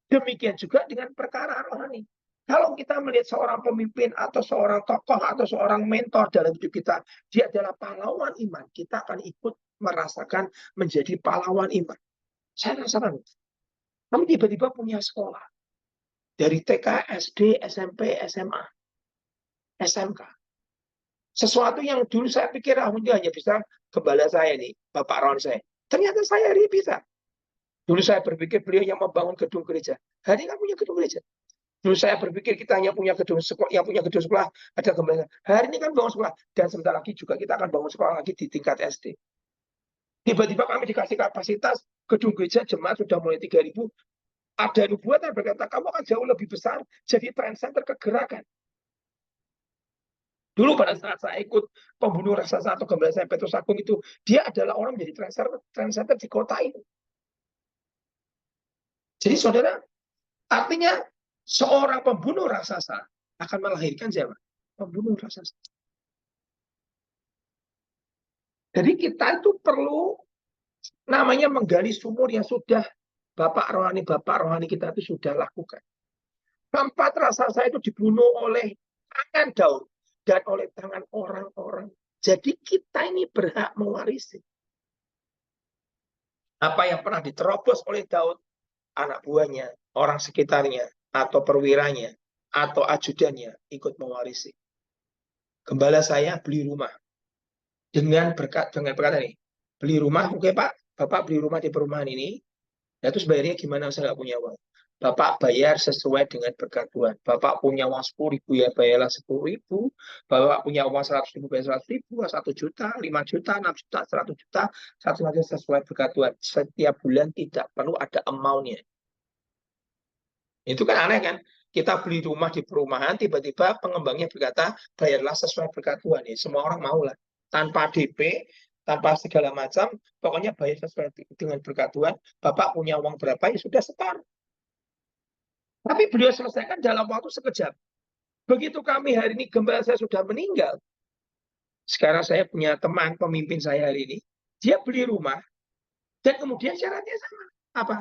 Demikian juga dengan perkara rohani. Kalau kita melihat seorang pemimpin atau seorang tokoh atau seorang mentor dalam hidup kita, dia adalah pahlawan iman, kita akan ikut merasakan menjadi pahlawan iman. Saya rasakan. Kami tiba-tiba punya sekolah. Dari TK, SD, SMP, SMA, SMK. Sesuatu yang dulu saya pikir hanya bisa gembala saya nih, Bapak Ron saya. Ternyata saya ini bisa. Dulu saya berpikir beliau yang membangun gedung gereja. Hari ini kan punya gedung gereja. Dulu saya berpikir kita hanya punya gedung sekolah, yang punya gedung sekolah ada gembala. Hari ini kan bangun sekolah, dan sebentar lagi juga kita akan bangun sekolah lagi di tingkat SD. Tiba-tiba kami dikasih kapasitas gedung gereja, jemaat sudah mulai 3.000. Ada nubuatan berkata, kamu akan jauh lebih besar, jadi trend center kegerakan. Dulu pada saat saya ikut pembunuh raksasa atau gembala saya Petrus Agung itu, dia adalah orang menjadi trend center di kota ini. Jadi saudara, Artinya seorang pembunuh raksasa akan melahirkan siapa? Pembunuh raksasa. Jadi kita itu perlu namanya menggali sumur yang sudah bapak rohani kita itu sudah lakukan. Keempat, raksasa itu dibunuh oleh tangan Daud dan oleh tangan orang-orang. Jadi kita ini berhak mewarisi apa yang pernah diterobos oleh Daud, anak buahnya, orang sekitarnya, atau perwiranya, atau ajudannya ikut mewarisi. Gembala saya beli rumah dengan berkata nih, beli rumah, oke Pak, Bapak beli rumah di perumahan ini, ya terus bayarnya gimana? Saya nggak punya uang. Bapak bayar sesuai dengan berkat Tuhan. Bapak punya uang 10.000 ya bayarlah 10.000. Bapak punya uang 100.000 bayar 100.000, 1 juta, 5 juta, 6 juta, 100 juta, satu saja sesuai berkat Tuhan. Setiap bulan tidak perlu ada amount-nya. Itu kan aneh kan? Kita beli rumah di perumahan, tiba-tiba pengembangnya berkata, bayarlah sesuai berkat Tuhan. Ya, semua orang mau lah. Tanpa DP, tanpa segala macam, pokoknya bayar sesuai dengan berkat Tuhan. Bapak punya uang berapa, ya sudah setor. Tapi beliau selesaikan dalam waktu sekejap. Begitu kami hari ini, gembala saya sudah meninggal. Sekarang saya punya teman, pemimpin saya hari ini. Dia beli rumah, dan kemudian syaratnya sama. Apa?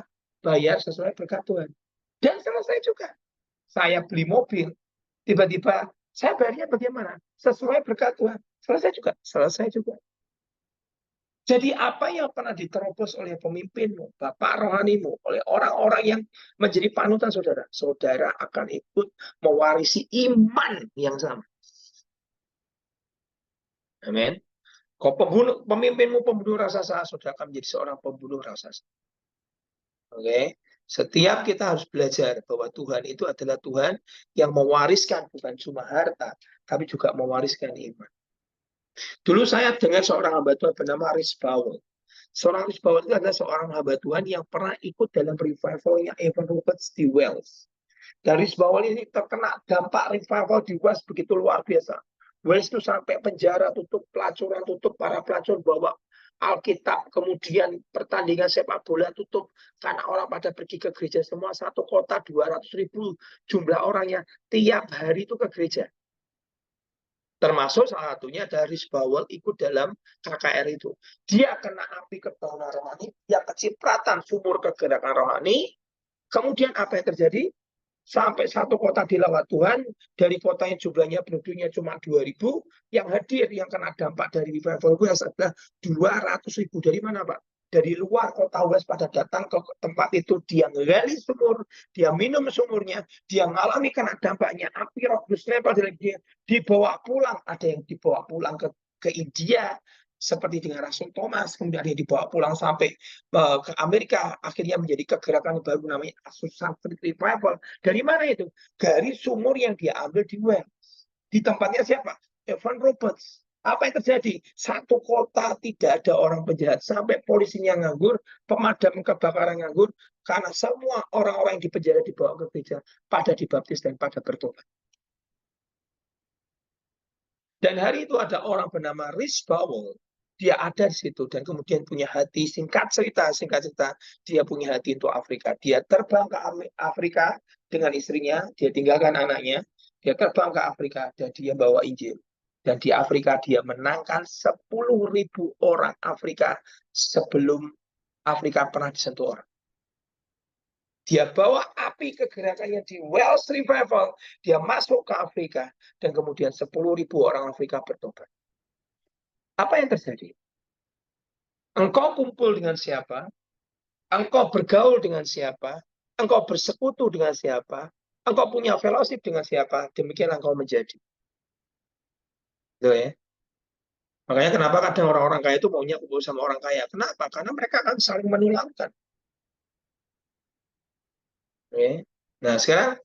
Bayar sesuai berkat Tuhan. Dan selesai juga. Saya beli mobil, tiba-tiba saya bayarnya bagaimana? Sesuai berkat Tuhan. Selesai juga. Selesai juga. Jadi apa yang pernah diterobos oleh pemimpinmu, bapak rohanimu, oleh orang-orang yang menjadi panutan saudara, saudara akan ikut mewarisi iman yang sama. Amin. Kalau pemimpinmu pembunuh raksasa, saudara akan menjadi seorang pembunuh raksasa. Oke. Setiap kita harus belajar bahwa Tuhan itu adalah Tuhan yang mewariskan bukan cuma harta, tapi juga mewariskan iman. Dulu saya dengar seorang hamba Tuhan bernama Rich Bowell. Seorang Rich Bowell itu adalah seorang hamba Tuhan yang pernah ikut dalam revivalnya Evan Roberts di Wales. Dan Rich Bowell ini terkena dampak revival di Wales begitu luar biasa. Wales itu sampai penjara tutup, pelacuran tutup, para pelacur bawa Alkitab, kemudian pertandingan sepak bola tutup karena orang pada pergi ke gereja semua. Satu kota 200.000 jumlah orangnya tiap hari itu ke gereja. Termasuk salah satunya dari Bowell ikut dalam KKR itu. Dia kena api kebauan rohani, dia kecipratan sumur kegerakan rohani. Kemudian apa yang terjadi? Sampai satu kota dilawat Tuhan, dari kota yang jumlahnya penduduknya cuma 2.000, yang hadir, yang kena dampak dari revival itu adalah 200.000. Dari mana Pak? Dari luar kota West pada datang ke tempat itu, dia menggali sumur, dia minum sumurnya, dia mengalami kena dampaknya, api roh kudus nempel dari dia, dibawa pulang, ada yang dibawa pulang ke India, seperti dengan Rasul Thomas, kemudian ada yang dibawa pulang sampai ke Amerika, akhirnya menjadi kegerakan baru namanya Azusa Street Revival. Dari mana itu? Dari sumur yang dia ambil di Wales. Di tempatnya siapa? Evan Roberts. Apa yang terjadi? Satu kota tidak ada orang penjahat. Sampai polisinya nganggur, pemadam kebakaran nganggur, karena semua orang-orang yang di penjara dibawa ke gereja pada dibaptis dan pada bertobat. Dan hari itu ada orang bernama Rich Bowell. Dia ada di situ dan kemudian punya hati, singkat cerita, dia punya hati untuk Afrika. Dia terbang ke Afrika dengan istrinya, dia tinggalkan anaknya, dia terbang ke Afrika dan dia bawa Injil. Dan di Afrika dia menangkan 10.000 orang Afrika sebelum Afrika pernah disentuh orang. Dia bawa api kegerakannya di Wales Revival, dia masuk ke Afrika, dan kemudian 10.000 orang Afrika bertobat. Apa yang terjadi? Engkau kumpul dengan siapa? Engkau bergaul dengan siapa? Engkau bersekutu dengan siapa? Engkau punya fellowship dengan siapa? Demikian engkau menjadi. Gitu ya. Makanya kenapa kadang orang-orang kaya itu maunya kumpul sama orang kaya? Kenapa? Karena mereka akan saling menulangkan. Oke. Nah sekarang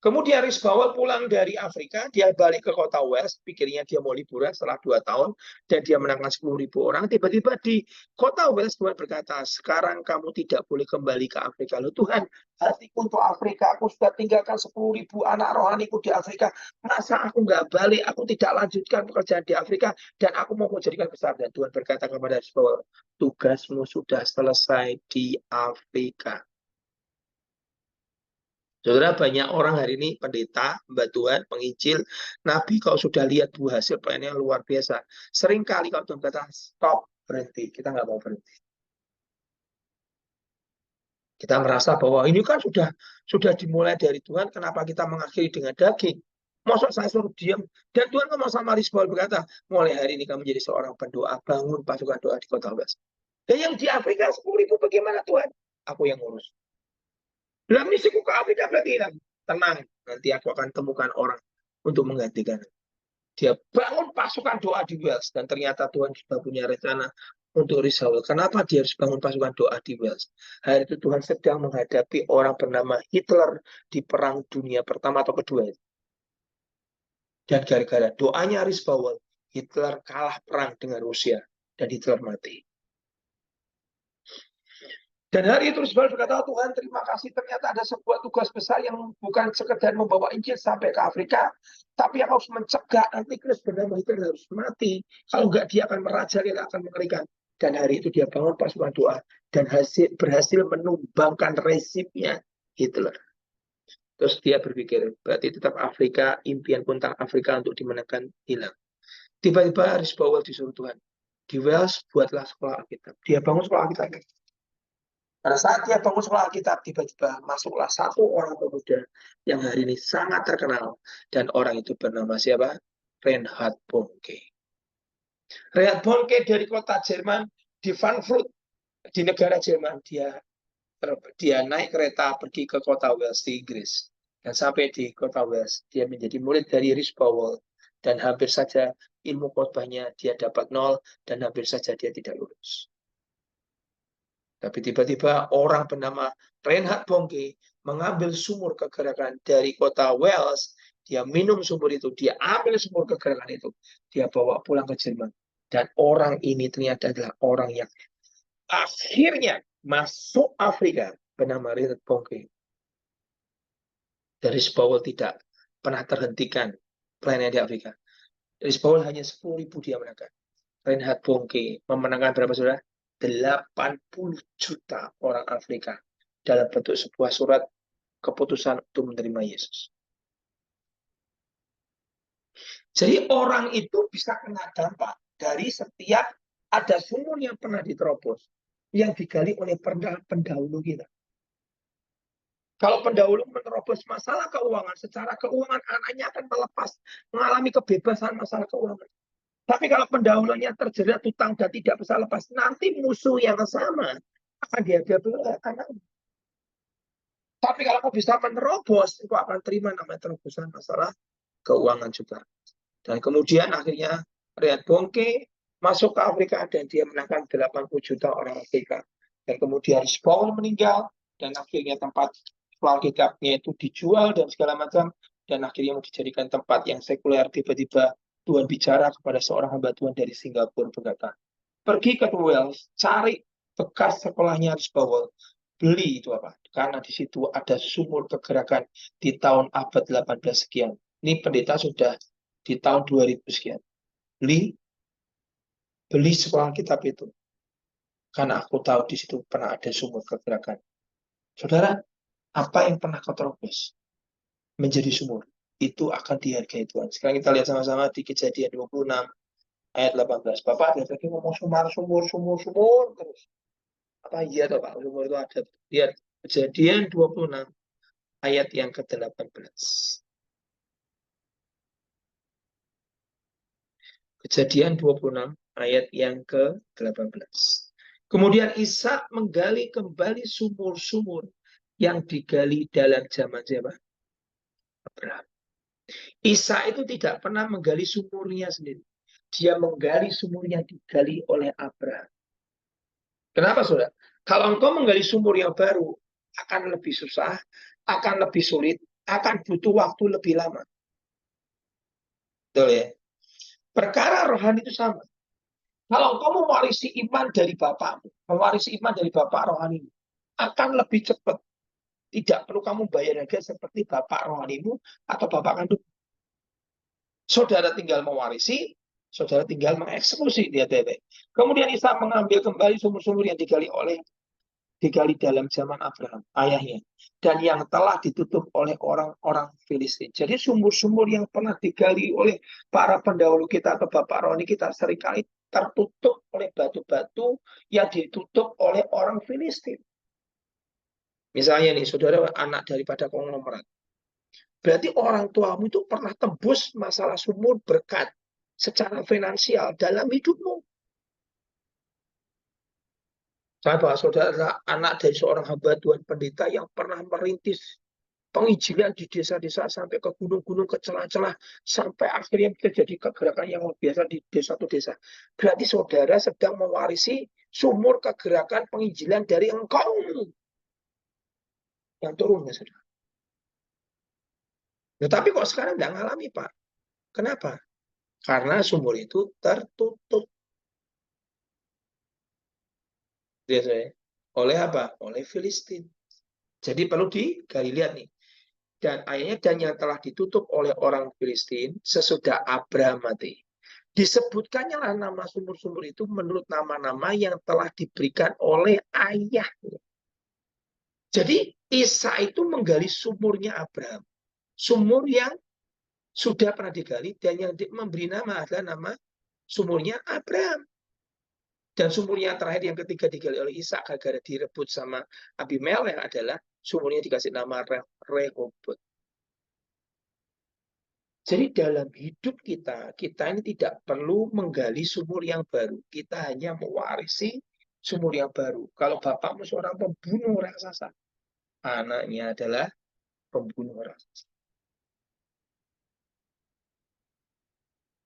kemudian Rich Bowell pulang dari Afrika, dia balik ke kota Wales, pikirnya dia mau liburan setelah 2 tahun, dan dia menangkan 10.000 orang. Tiba-tiba di kota Wales, Tuhan berkata, sekarang kamu tidak boleh kembali ke Afrika. Loh Tuhan, hatiku untuk Afrika, aku sudah tinggalkan 10.000 anak rohaniku di Afrika. Masa aku nggak balik, aku tidak lanjutkan pekerjaan di Afrika, dan aku mau menjadikan besar. Dan Tuhan berkata kepada Rich Bowell, tugasmu sudah selesai di Afrika. Saudara, banyak orang hari ini pendeta, hamba Tuhan, penginjil, nabi kalau sudah lihat buah hasil plannya luar biasa. Seringkali kalau Tuhan kata stop, berhenti, kita nggak mau berhenti. Kita merasa bahwa ini kan sudah dimulai dari Tuhan, kenapa kita mengakhiri dengan daging? Maksud saya suruh diam. Dan Tuhan ngomong sama Risbol berkata, mulai hari ini kamu menjadi seorang pendoa, bangun pasukan doa di kota West. Dan yang di Afrika 10.000 bagaimana Tuhan? Aku yang ngurus. Dalam misiku ke Afrika berarti tenang, nanti aku akan temukan orang untuk menggantikan. Dia bangun pasukan doa di Wales, dan ternyata Tuhan sudah punya rencana untuk Risau. Kenapa dia harus bangun pasukan doa di Wales? Hari itu Tuhan sedang menghadapi orang bernama Hitler di Perang Dunia Pertama atau Kedua. Dan gara-gara doanya Risbawel, Hitler kalah perang dengan Rusia, dan Hitler mati. Dan hari itu Risbal berkata, Tuhan terima kasih, ternyata ada sebuah tugas besar yang bukan sekedar membawa Injil sampai ke Afrika, tapi yang harus mencegah Antikris bernama Hitler harus mati. Kalau enggak dia akan merajalela, akan mengerikan. Dan hari itu dia bangun pasukan doa dan berhasil menumbangkan rezimnya Hitler. Terus dia berpikir, berarti tetap Afrika, impian tentang Afrika untuk dimenangkan hilang. Tiba-tiba Risbawel disuruh Tuhan, di Wales buatlah sekolah Alkitab. Dia bangun sekolah Alkitab. Pada saat dia bangun sekolah Alkitab, tiba-tiba masuklah satu orang pemuda yang hari ini sangat terkenal. Dan orang itu bernama siapa? Reinhard Bonnke. Reinhard Bonnke dari kota Jerman, di Frankfurt, di negara Jerman. Dia naik kereta pergi ke kota Wales di Inggris. Dan sampai di kota Wales, dia menjadi murid dari Risbawel. Dan hampir saja ilmu khotbahnya dia dapat 0, dan hampir saja dia tidak lulus. Tapi tiba-tiba orang bernama Reinhard Bonnke mengambil sumur kegerakan dari kota Wales. Dia minum sumur itu, dia ambil sumur kegerakan itu, dia bawa pulang ke Jerman. Dan orang ini ternyata adalah orang yang akhirnya masuk Afrika, bernama Reinhard Bonnke. Dari Risbawel tidak pernah terhentikan pelayanan di Afrika. Risbawel hanya 10.000 dia menangkan. Reinhard Bonnke memenangkan berapa saudara? 80 juta orang Afrika dalam bentuk sebuah surat keputusan untuk menerima Yesus. Jadi orang itu bisa kena dampak dari setiap ada sumur yang pernah diterobos, yang digali oleh pendahulu kita. Kalau pendahulu menerobos masalah keuangan, secara keuangan anaknya akan melepas, mengalami kebebasan masalah keuangan. Tapi kalau pendahulunya terjerat hutang dan tidak bisa lepas, nanti musuh yang sama akan dihadapi oleh anaknya. Tapi kalau kau bisa menerobos, kau akan terima namanya terobosan masalah keuangan juga. Dan kemudian akhirnya Reinhard Bonnke masuk ke Afrika dan dia menangkan 80 juta orang Afrika. Dan kemudian Risbawel meninggal dan akhirnya tempat Alkitabnya itu dijual dan segala macam, dan akhirnya mau dijadikan tempat yang sekuler. Tiba-tiba Tuhan bicara kepada seorang hamba Tuhan dari Singapura berkata, pergi ke Wales, cari bekas sekolahnya Risbawel, beli itu apa? Karena di situ ada sumur kegerakan di tahun abad 18 sekian. Ini pendeta sudah di tahun 2000 sekian. Beli sekolah kitab itu. Karena aku tahu di situ pernah ada sumur kegerakan. Saudara, apa yang pernah kau terobos menjadi sumur, itu akan dihargai Tuhan. Sekarang kita lihat sama-sama di Kejadian 26 ayat 18. Bapak ada lagi ngomong sumur terus. Apa iya toh Pak, sumur itu ada. Lihat Kejadian 26 ayat yang ke-18. Kejadian 26 ayat yang ke-18. Kemudian Ishak menggali kembali sumur-sumur yang digali dalam zaman siapa? Abraham. Ishak itu tidak pernah menggali sumurnya sendiri. Dia menggali sumur yang digali oleh Abraham. Kenapa, saudara? Kalau engkau menggali sumur yang baru, akan lebih susah, akan lebih sulit, akan butuh waktu lebih lama. Betul ya? Perkara rohani itu sama. Kalau engkau mewarisi iman dari bapakmu, mewarisi iman dari bapak rohanimu, akan lebih cepat. Tidak perlu kamu bayar harga seperti bapak rohanimu atau bapak kandung. Saudara tinggal mewarisi, saudara tinggal mengeksekusi. Kemudian Ishak mengambil kembali sumur-sumur yang digali oleh digali dalam zaman Abraham, ayahnya, dan yang telah ditutup oleh orang-orang Filistin. Jadi sumur-sumur yang pernah digali oleh para pendahulu kita atau bapak rohani kita seringkali tertutup oleh batu-batu yang ditutup oleh orang Filistin. Misalnya nih, saudara anak daripada konglomerat. Berarti orang tuamu itu pernah tembus masalah sumur berkat secara finansial dalam hidupmu. Saya bahas saudara adalah anak dari seorang hamba Tuhan pendeta yang pernah merintis penginjilan di desa-desa sampai ke gunung-gunung, ke celah-celah, sampai akhirnya terjadi kegerakan yang luar biasa di satu desa. Berarti saudara sedang mewarisi sumur kegerakan penginjilan dari engkau yang turun, ya saudara. Tetapi kok sekarang nggak ngalami, Pak? Kenapa? Karena sumur itu tertutup. Oleh apa? Oleh Filistin. Jadi perlu digali, lihat nih. Dan ayatnya, dan yang telah ditutup oleh orang Filistin sesudah Abraham mati. Disebutkannya lah nama sumur-sumur itu menurut nama-nama yang telah diberikan oleh ayahnya. Jadi Isa itu menggali sumurnya Abraham. Sumur yang sudah pernah digali dan yang memberi nama adalah nama sumurnya Abraham. Dan sumur yang terakhir yang ketiga digali oleh Isa gara-gara direbut sama Abimelek adalah sumurnya dikasih nama Rehobot. Jadi dalam hidup kita, kita ini tidak perlu menggali sumur yang baru. Kita hanya mewarisi sumur yang baru. Kalau bapakmu seorang pembunuh raksasa, anaknya adalah pembunuh raksasa.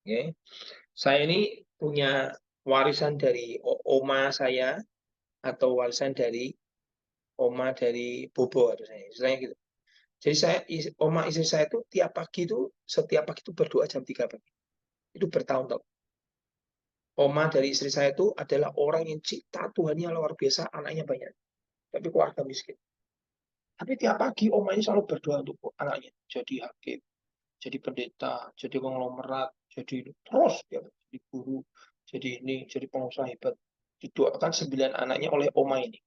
Okay. Saya ini punya warisan dari oma saya atau warisan dari oma dari bobo atau saya gitu. Jadi oma istri saya itu setiap pagi itu berdoa jam 3 pagi. Itu bertahun-tahun. Oma dari istri saya itu adalah orang yang cinta Tuhannya luar biasa, anaknya banyak. Tapi keluarga miskin. Tapi tiap pagi oma ini selalu berdoa untuk anaknya. Jadi hakim, jadi pendeta, jadi konglomerat, jadi terus ya, jadi guru, jadi ini, jadi pengusaha hebat. Didoakan 9 anaknya oleh oma ini.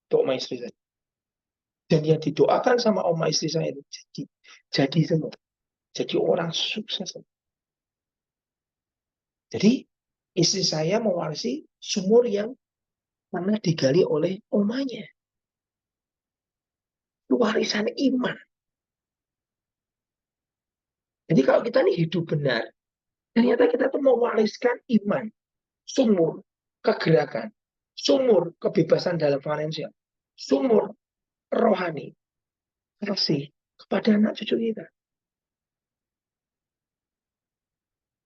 Itu oma istri saya. Dan yang didoakan sama oma istri saya itu jadi semua. Jadi orang sukses. Jadi istri saya mewarisi sumur yang pernah digali oleh omanya. Itu warisan iman. Jadi kalau kita ini hidup benar, ternyata kita tuh mewariskan iman, sumur kegerakan, sumur kebebasan dalam finansial, sumur rohani, kasih kepada anak cucu kita.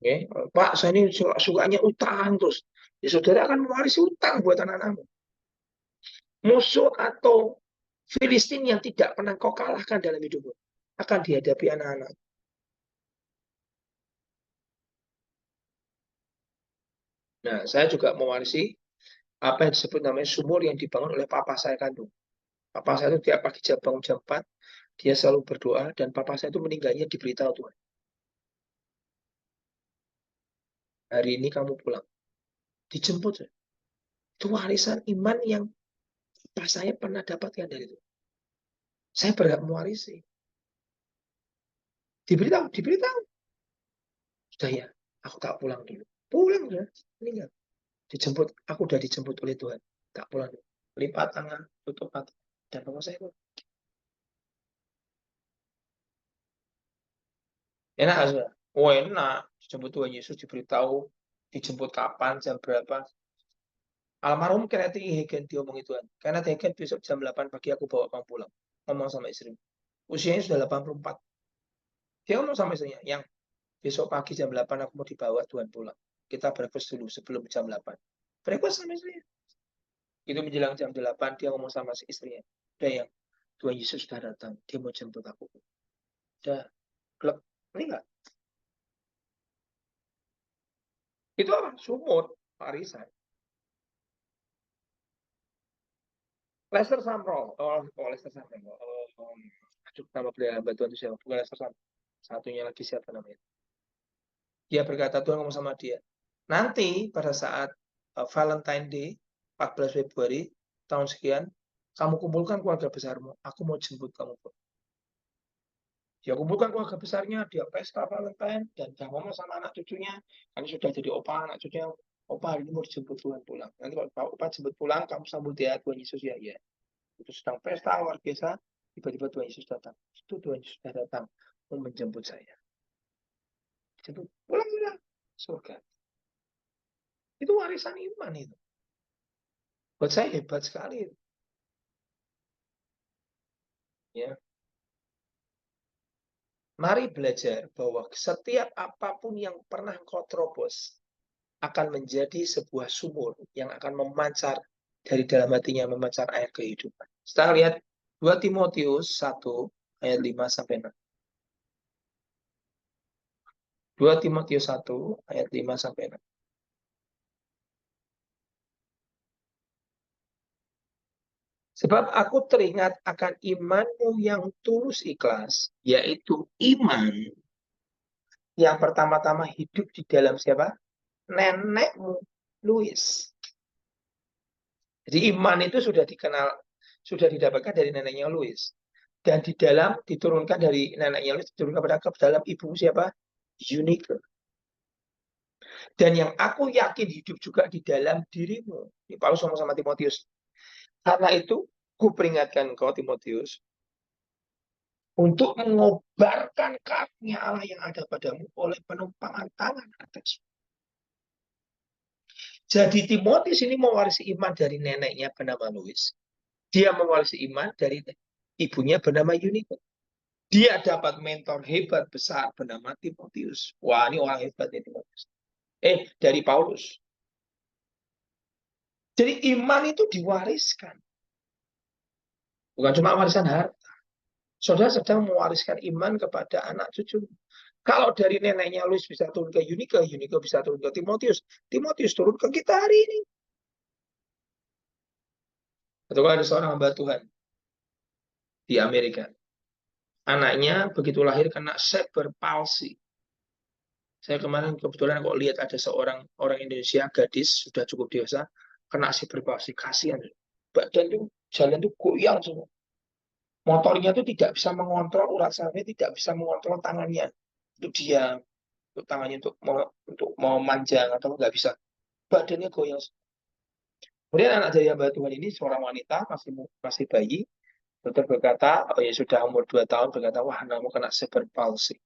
Oke, Pak, saya ini sukanya utang terus. Ya, saudara akan mewarisi utang buat anak-anakmu. Musuh atau Filistin yang tidak pernah kau kalahkan dalam hidupmu akan dihadapi anak-anak. Nah, saya juga mewarisi apa yang disebut namanya sumur yang dibangun oleh papa saya kandung. Papa saya itu tiap pagi bangun jam 4, dia selalu berdoa, dan papa saya itu meninggalnya diberitahu Tuhan. Hari ini kamu pulang. Dijemput. Itu warisan iman yang papa saya pernah dapatkan dari itu. Saya berhak mewarisi. Diberitahu. Sudah ya, aku tak pulang dulu. Pulang ya, meninggal. Dijemput, aku udah dijemput oleh Tuhan. Tak pulang dulu. Lipat tangan, tutup mata. Dan papa saya pun. Enak gak, saudara? Oh enak. Dijemput Tuhan Yesus, diberitahu. Dijemput kapan, jam berapa. Almarhum Kenneth Hagin diomongin Tuhan. Kenneth Hagin besok jam 8 pagi aku bawa kamu pulang. Ngomong sama istri. Usianya sudah 84. Dia ngomong sama istrinya, yang besok pagi jam 8 aku mau dibawa Tuhan pulang. Kita breakfast dulu sebelum jam 8. Breakfast sama istrinya. Itu menjelang jam 8 dia ngomong sama si istrinya. Udah yang Tuhan Yesus sudah datang. Dia mau jemput aku. Udah. Klub. Ini enggak? Itu apa? Sumur. Warisan. Lester Sumrall. Lester Sumrall. Aduh, nama beliau Tuhan itu siapa? Bukan Lester Sumrall. Satunya lagi siapa namanya? Dia berkata, Tuhan ngomong sama dia. Nanti pada saat Valentine Day, 14 Februari, tahun sekian, Kamu kumpulkan keluarga besarmu, aku mau jemput kamu. Dia kumpulkan keluarga besarnya, dia pesta Valentine, dan dia ngomong sama anak cucunya, kan sudah jadi opa, anak cucunya, opa hari ini mau dijemput Tuhan pulang. Nanti kalau opa jemput pulang, kamu sambut ya Tuhan Yesus ya. Ya. Itu sedang pesta luar biasa, tiba-tiba Tuhan Yesus datang. Itu Tuhan Yesus sudah datang, mau menjemput saya. Jemput, pulang, surga. Itu warisan iman itu. Buat saya hebat sekali. Ya. Mari belajar bahwa setiap apapun yang pernah kau terobos akan menjadi sebuah sumur yang akan memancar dari dalam hatinya, memancar air kehidupan. Kita lihat 2 Timotius 1 ayat 5 sampai 6. 2 Timotius 1 ayat 5 sampai 6. Sebab aku teringat akan imanmu yang tulus ikhlas, yaitu iman yang pertama-tama hidup di dalam siapa? Nenekmu, Louis. Jadi iman itu sudah dikenal, sudah didapatkan dari neneknya Louis. Dan di dalam diturunkan dari neneknya Louis, diturunkan ke dalam ibu siapa? Eunice. Dan yang aku yakin hidup juga di dalam dirimu. Ini Paulus ngomong sama Timotius. Karena itu, ku peringatkan kau Timotius, untuk mengobarkan karunia Allah yang ada padamu oleh penumpangan tangan atas. Jadi Timotius ini mewarisi iman dari neneknya bernama Louis. Dia mewarisi iman dari ibunya bernama Eunice. Dia dapat mentor hebat besar bernama Timotius. Wah, ini orang hebat ya Timotius. Dari Paulus. Jadi iman itu diwariskan. Bukan cuma warisan harta. Saudara sedang mewariskan iman kepada anak cucu. Kalau dari neneknya Louis bisa turun ke Eunice, Eunice bisa turun ke Timotius, Timotius turun ke kita hari ini. Atau ada seorang hamba Tuhan di Amerika. Anaknya begitu lahir kena cerebral palsy. Saya kemarin kebetulan kok lihat ada seorang orang Indonesia, gadis, sudah cukup dewasa, kena cerebral palsy. Kasihan. Badan tuh, jalan tuh goyang semua. Motornya tuh tidak bisa mengontrol urat sarafnya, tidak bisa mengontrol tangannya. Itu dia, untuk tangannya untuk mau manjang atau nggak bisa. Badannya goyang. Kemudian anak dari hamba Tuhan ini seorang wanita, masih bayi. Dokter berkata, ya sudah umur 2 tahun, berkata, wah anakmu kena cerebral palsy.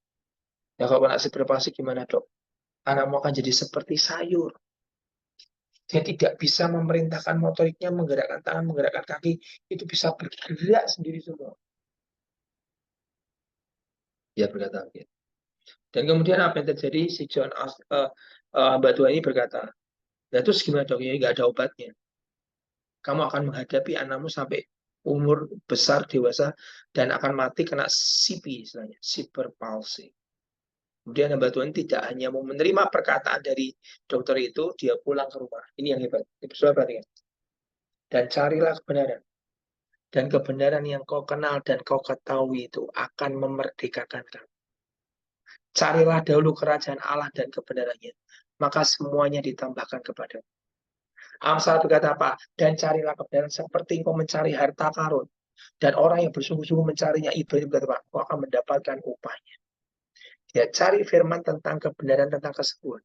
Ya kalau kena cerebral palsy gimana dok? Anakmu akan jadi seperti sayur. Dia tidak bisa memerintahkan motoriknya, menggerakkan tangan, menggerakkan kaki. Itu bisa bergerak sendiri semua. Dia berkata, ya. Dan kemudian apa yang terjadi? Si John hamba Tuhan ini berkata, ya terus gimana dok? Ya nggak ada obatnya. Kamu akan menghadapi anakmu sampai umur besar, dewasa, dan akan mati kena CP, istilahnya, cerebral palsy. Kemudian hamba Tuhan tidak hanya mau menerima perkataan dari dokter itu, dia pulang ke rumah. Ini yang hebat. Perhatikan. Dan carilah kebenaran. Dan kebenaran yang kau kenal dan kau ketahui itu akan memerdekakan kamu. Carilah dahulu kerajaan Allah dan kebenarannya. Maka semuanya ditambahkan kepadamu. Amsal berkata apa? Dan carilah kebenaran seperti engkau mencari harta karun. Dan orang yang bersungguh-sungguh mencarinya, Ibrahim berkata apa? Kau akan mendapatkan upahnya. Dia cari firman tentang kebenaran, tentang kesembuhan.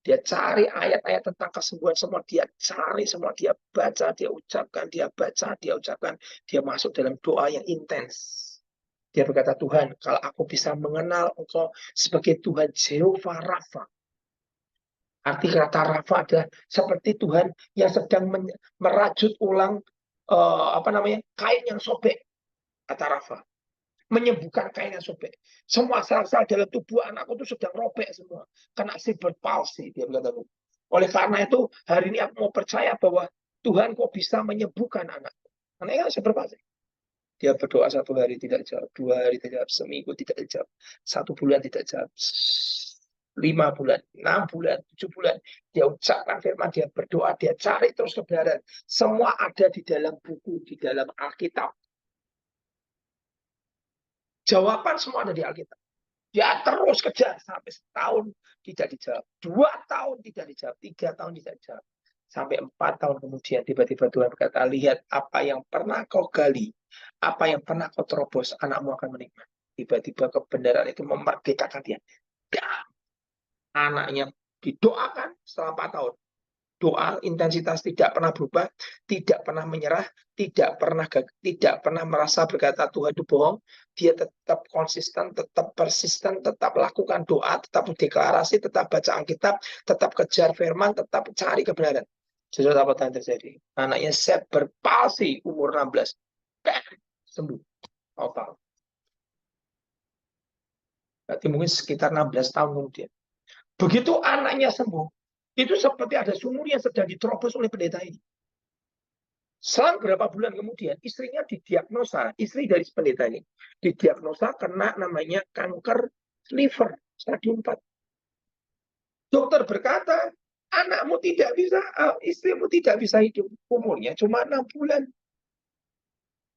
Dia cari ayat-ayat tentang kesembuhan semua. Dia cari semua. Dia baca, dia ucapkan, dia baca, dia ucapkan. Dia masuk dalam doa yang intens. Dia berkata, Tuhan, kalau aku bisa mengenal Engkau sebagai Tuhan Jehovah Rafa. Arti kata Rafa adalah seperti Tuhan yang sedang merajut ulang kain yang sobek. Kata Rafa. Menyembuhkan kain yang sobek. Semua sel-sel dalam tubuh anakku itu sedang robek semua. Kena cerebral palsy, dia berkata. Oleh karena itu, hari ini aku mau percaya bahwa Tuhan kok bisa menyembuhkan anakku. Anaknya kan cerebral palsy. Dia berdoa 1 hari tidak jawab, 2 hari tidak jawab, seminggu tidak jawab, 1 bulan tidak jawab, 5 bulan, 6 bulan, 7 bulan. Dia ucapkan firman, dia berdoa, dia cari terus kebenaran. Semua ada di dalam buku, di dalam Alkitab. Jawaban semua ada di Alkitab. Dia terus kejar sampai setahun tidak dijawab, 2 tahun tidak dijawab, 3 tahun tidak dijawab. Sampai 4 tahun kemudian tiba-tiba Tuhan berkata, lihat apa yang pernah kau gali, apa yang pernah kau terobos, anakmu akan menikmati. Tiba-tiba kebenaran itu memerdekakan dia. Dan anaknya didoakan setelah 4 tahun. Doa intensitas tidak pernah berubah, tidak pernah menyerah, tidak pernah merasa berkata Tuhan itu bohong. Dia tetap konsisten, tetap persisten, tetap lakukan doa, tetap deklarasi, tetap baca Alkitab, tetap kejar firman, tetap cari kebenaran. Sesuatu apa yang terjadi? Anaknya cerebral palsy umur 16. Sembuh total. Berarti mungkin sekitar 16 tahun kemudian. Begitu anaknya sembuh, itu seperti ada sumur yang sedang diterobos oleh pendeta ini. Selang beberapa bulan kemudian, istrinya didiagnosa, istri dari pendeta ini, didiagnosa kena namanya kanker liver, stadium 4. Dokter berkata, anakmu tidak bisa, istrimu tidak bisa hidup, umurnya cuma 6 bulan.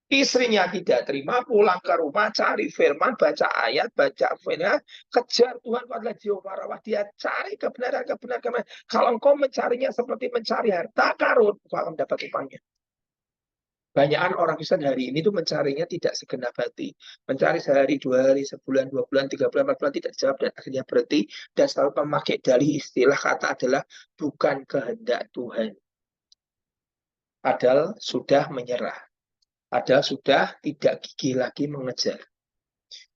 Istrinya tidak terima, pulang ke rumah, cari firman, baca ayat, baca firman, kejar Tuhan adalah Jehovah Rawa. Dia cari kebenaran. Kalau engkau mencarinya seperti mencari harta karun, engkau akan mendapat upahnya. Banyakan orang Kristen hari ini tuh mencarinya tidak segenap hati. Mencari sehari, 2 hari, sebulan, 2 bulan, 3 bulan, 4 bulan, tidak dijawab, dan akhirnya berhenti. Dan selalu memakai dalih istilah kata adalah bukan kehendak Tuhan. Padahal sudah menyerah. Padahal sudah tidak gigih lagi mengejar.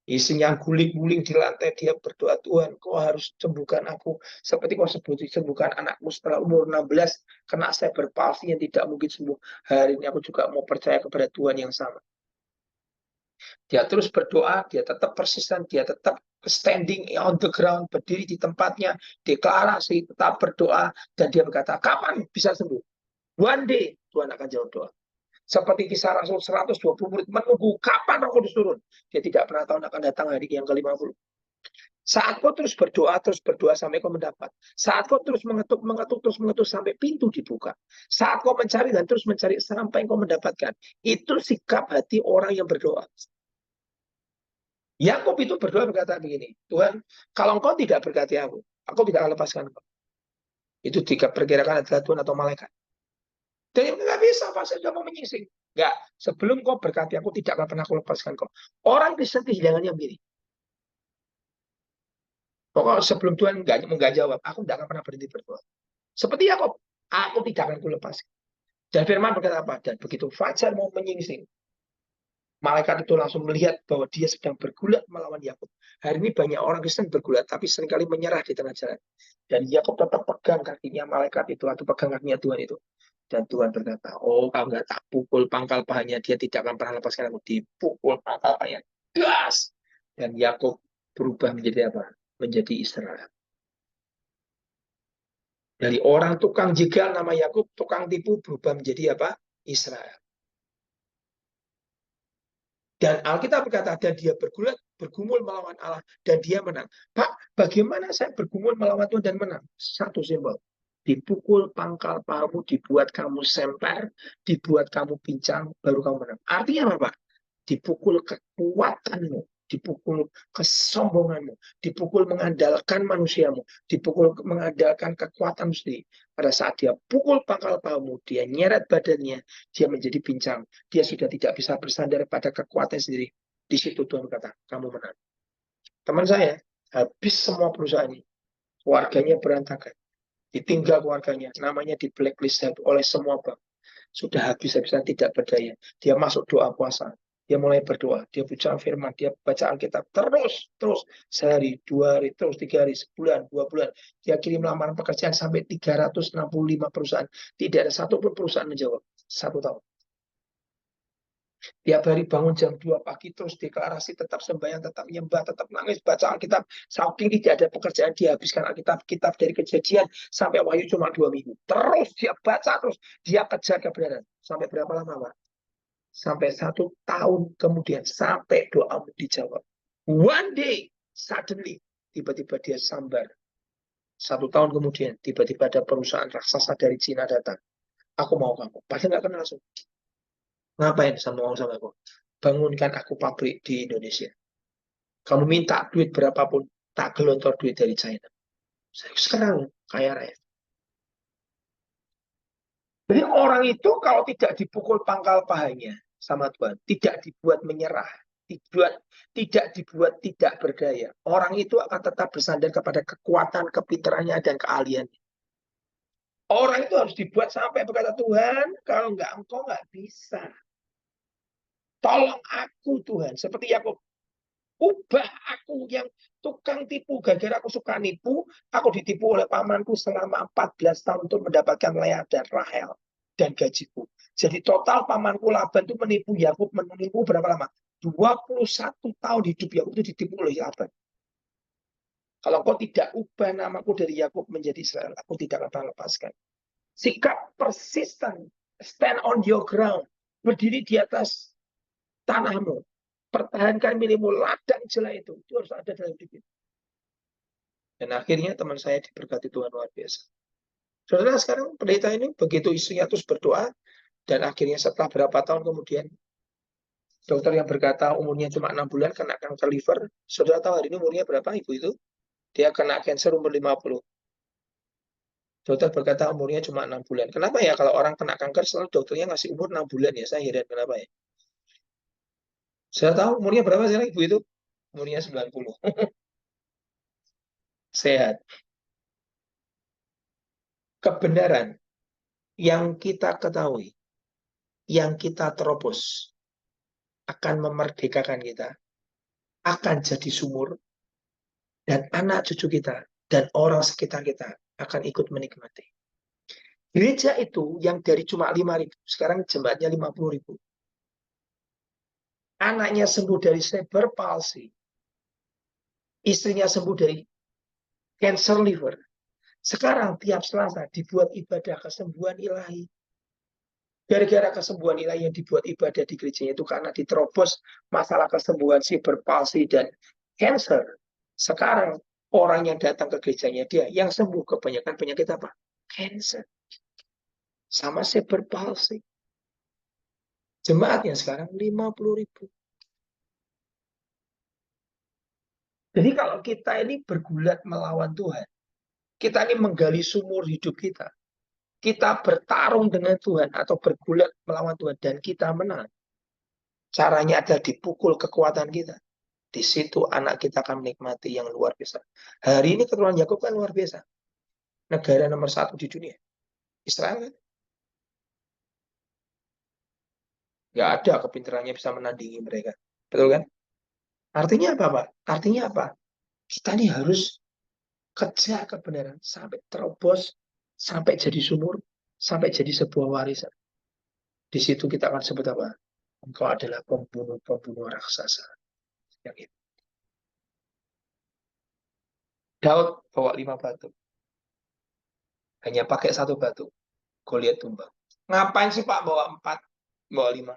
Istrinya guling-guling di lantai, dia berdoa, Tuhan, kau harus sembuhkan aku. Seperti kau sembuhkan anakku setelah umur 16, kena cerebral palsy yang tidak mungkin sembuh. Hari ini aku juga mau percaya kepada Tuhan yang sama. Dia terus berdoa, dia tetap persisten, dia tetap standing on the ground, berdiri di tempatnya, deklarasi, tetap berdoa, dan dia berkata, kapan bisa sembuh? One day, Tuhan akan jawab doa. Seperti kisah Rasul 120 murid menunggu kapan Roh Kudus turun. Dia tidak pernah tahu akan datang hari yang ke-50. Saat kau terus berdoa sampai kau mendapat. Saat kau terus mengetuk sampai pintu dibuka. Saat kau mencari dan terus mencari sampai kau mendapatkan. Itu sikap hati orang yang berdoa. Yakub itu berdoa berkata begini, Tuhan, kalau engkau tidak berkati aku tidak akan lepaskan engkau. Itu diperkirakan adalah Tuhan atau malaikat. Dan nggak bisa, Pak, saya sudah mau menyingsing. Nggak, sebelum kau berkati aku, tidak akan pernah aku lepaskan kau. Orang Kristen kehilangan yang begini. Pokoknya sebelum Tuhan nggak jawab, aku tidak akan pernah berhenti berdoa. Seperti Yakub, aku tidak akan kulepaskan. Dan firman berkata apa? Dan begitu fajar mau menyingsing, malaikat itu langsung melihat bahwa dia sedang bergulat melawan Yakub. Hari ini banyak orang Kristen bergulat, tapi seringkali menyerah di tengah jalan. Dan Yakub tetap pegang kakinya malaikat itu, atau pegang kakinya Tuhan itu. Dan Tuhan berkata, oh, kalau nggak tak pukul pangkal pahanya, dia tidak akan pernah lepaskan aku. Dipukul pangkal pahanya. Gas! Dan Yakub berubah menjadi apa? Menjadi Israel. Dari orang tukang jegal nama Yakub, tukang tipu, berubah menjadi apa? Israel. Dan Alkitab berkata, dan dia bergulat, bergumul melawan Allah, dan dia menang. Pak, bagaimana saya bergumul melawan Tuhan dan menang? Satu simbol. Dipukul pangkal pahamu, dibuat kamu semper, dibuat kamu pincang, baru kamu menang. Artinya apa, Pak? Dipukul kekuatanmu, dipukul kesombonganmu, dipukul mengandalkan manusiamu, dipukul mengandalkan kekuatanmu sendiri. Pada saat dia pukul pangkal pahamu, dia nyeret badannya, dia menjadi pincang. Dia sudah tidak bisa bersandar pada kekuatan sendiri. Di situ Tuhan berkata, kamu menang. Teman saya, habis semua perusahaan ini. Keluarganya berantakan. Ditinggal keluarganya, namanya di blacklist oleh semua bank. Sudah habis-habisan tidak berdaya. Dia masuk doa puasa. Dia mulai berdoa. Dia baca firman. Dia baca Alkitab. Terus. Sehari, 2 hari, terus 3 hari, sebulan, 2 bulan. Dia kirim lamaran pekerjaan sampai 365 perusahaan. Tidak ada satupun perusahaan menjawab. 1 tahun. Tiap hari bangun jam 2 pagi, terus deklarasi, tetap sembahyang, tetap nyembah, tetap nangis, baca Alkitab. Saking tidak ada pekerjaan, dia habiskan Alkitab dari Kejadian sampai Wahyu cuma 2 minggu. Terus dia baca, terus dia kejar kebenaran. Sampai berapa lama, Pak? Sampai 1 tahun kemudian, sampai doamu dijawab. One day, suddenly, tiba-tiba dia sambar. 1 tahun kemudian, tiba-tiba ada perusahaan raksasa dari Cina datang. Aku mau kamu. Padahal nggak kenal langsung. Ngapain sama aku? Bangunkan aku pabrik di Indonesia. Kamu minta duit berapapun, tak gelontor duit dari China. Sekarang kaya raya. Jadi orang itu kalau tidak dipukul pangkal pahanya sama Tuhan, tidak dibuat menyerah, tidak dibuat tidak berdaya, orang itu akan tetap bersandar kepada kekuatan, kepintarannya, dan keahliannya. Orang itu harus dibuat sampai berkata, Tuhan, kalau enggak engkau enggak bisa. Tolong aku Tuhan, seperti Yakub. Ubah aku yang tukang tipu, gara-gara aku suka nipu, aku ditipu oleh pamanku selama 14 tahun untuk mendapatkan Lea dan Rahel dan gajiku. Jadi total pamanku Laban itu menipu Yakub, menipu berapa lama? 21 tahun hidup Yakub itu ditipu oleh Laban. Kalau kau tidak ubah namaku dari Yakub menjadi Israel, aku tidak akan lepaskan. Sikap persisten, stand on your ground, berdiri di atas tanahmu, pertahankan milikmu, ladang jela itu harus ada dalam hidup kita. Dan akhirnya teman saya diberkati Tuhan luar biasa. Saudara, sekarang pendeta ini begitu istrinya terus berdoa, dan akhirnya setelah berapa tahun kemudian, dokter yang berkata umurnya cuma 6 bulan kena kanker liver. Saudara tahu hari ini umurnya berapa ibu itu? Dia kena kanker umur 50. Dokter berkata umurnya cuma 6 bulan. Kenapa ya kalau orang kena kanker selalu dokternya ngasih umur 6 bulan ya? Saya heran kenapa ya? Saya tahu umurnya berapa sekarang ibu itu? Umurnya 90. Sehat. Kebenaran yang kita ketahui, yang kita terobos, akan memerdekakan kita, akan jadi sumur, dan anak cucu kita, dan orang sekitar kita akan ikut menikmati. Gereja itu yang dari cuma 5.000, sekarang jemaatnya 50.000. Anaknya sembuh dari cerebral palsy, istrinya sembuh dari cancer liver. Sekarang tiap Selasa dibuat ibadah kesembuhan ilahi. Gara-gara kesembuhan ilahi yang dibuat ibadah di gerejanya itu karena diterobos masalah kesembuhan cerebral palsy dan cancer. Sekarang orang yang datang ke gerejanya dia yang sembuh kebanyakan penyakit apa? Cancer. Sama cerebral palsy. Jemaatnya sekarang 50.000. Jadi kalau kita ini bergulat melawan Tuhan, kita ini menggali sumur hidup kita bertarung dengan Tuhan atau bergulat melawan Tuhan dan kita menang. Caranya adalah dipukul kekuatan kita. Di situ anak kita akan menikmati yang luar biasa. Hari ini keturunan Yakub kan luar biasa. Negara nomor 1 di dunia. Israel kan? Nggak ada kepintarannya bisa menandingi mereka. Betul kan? Artinya apa, Pak? Artinya apa? Kita ini harus kejar kebenaran sampai terobos, sampai jadi sumur, sampai jadi sebuah warisan. Di situ kita akan sebut apa? Engkau adalah pembunuh raksasa. Yang itu. Daud bawa 5 batu. Hanya pakai 1 batu. Goliat tumbang. Ngapain sih Pak bawa 4? Bawa 5?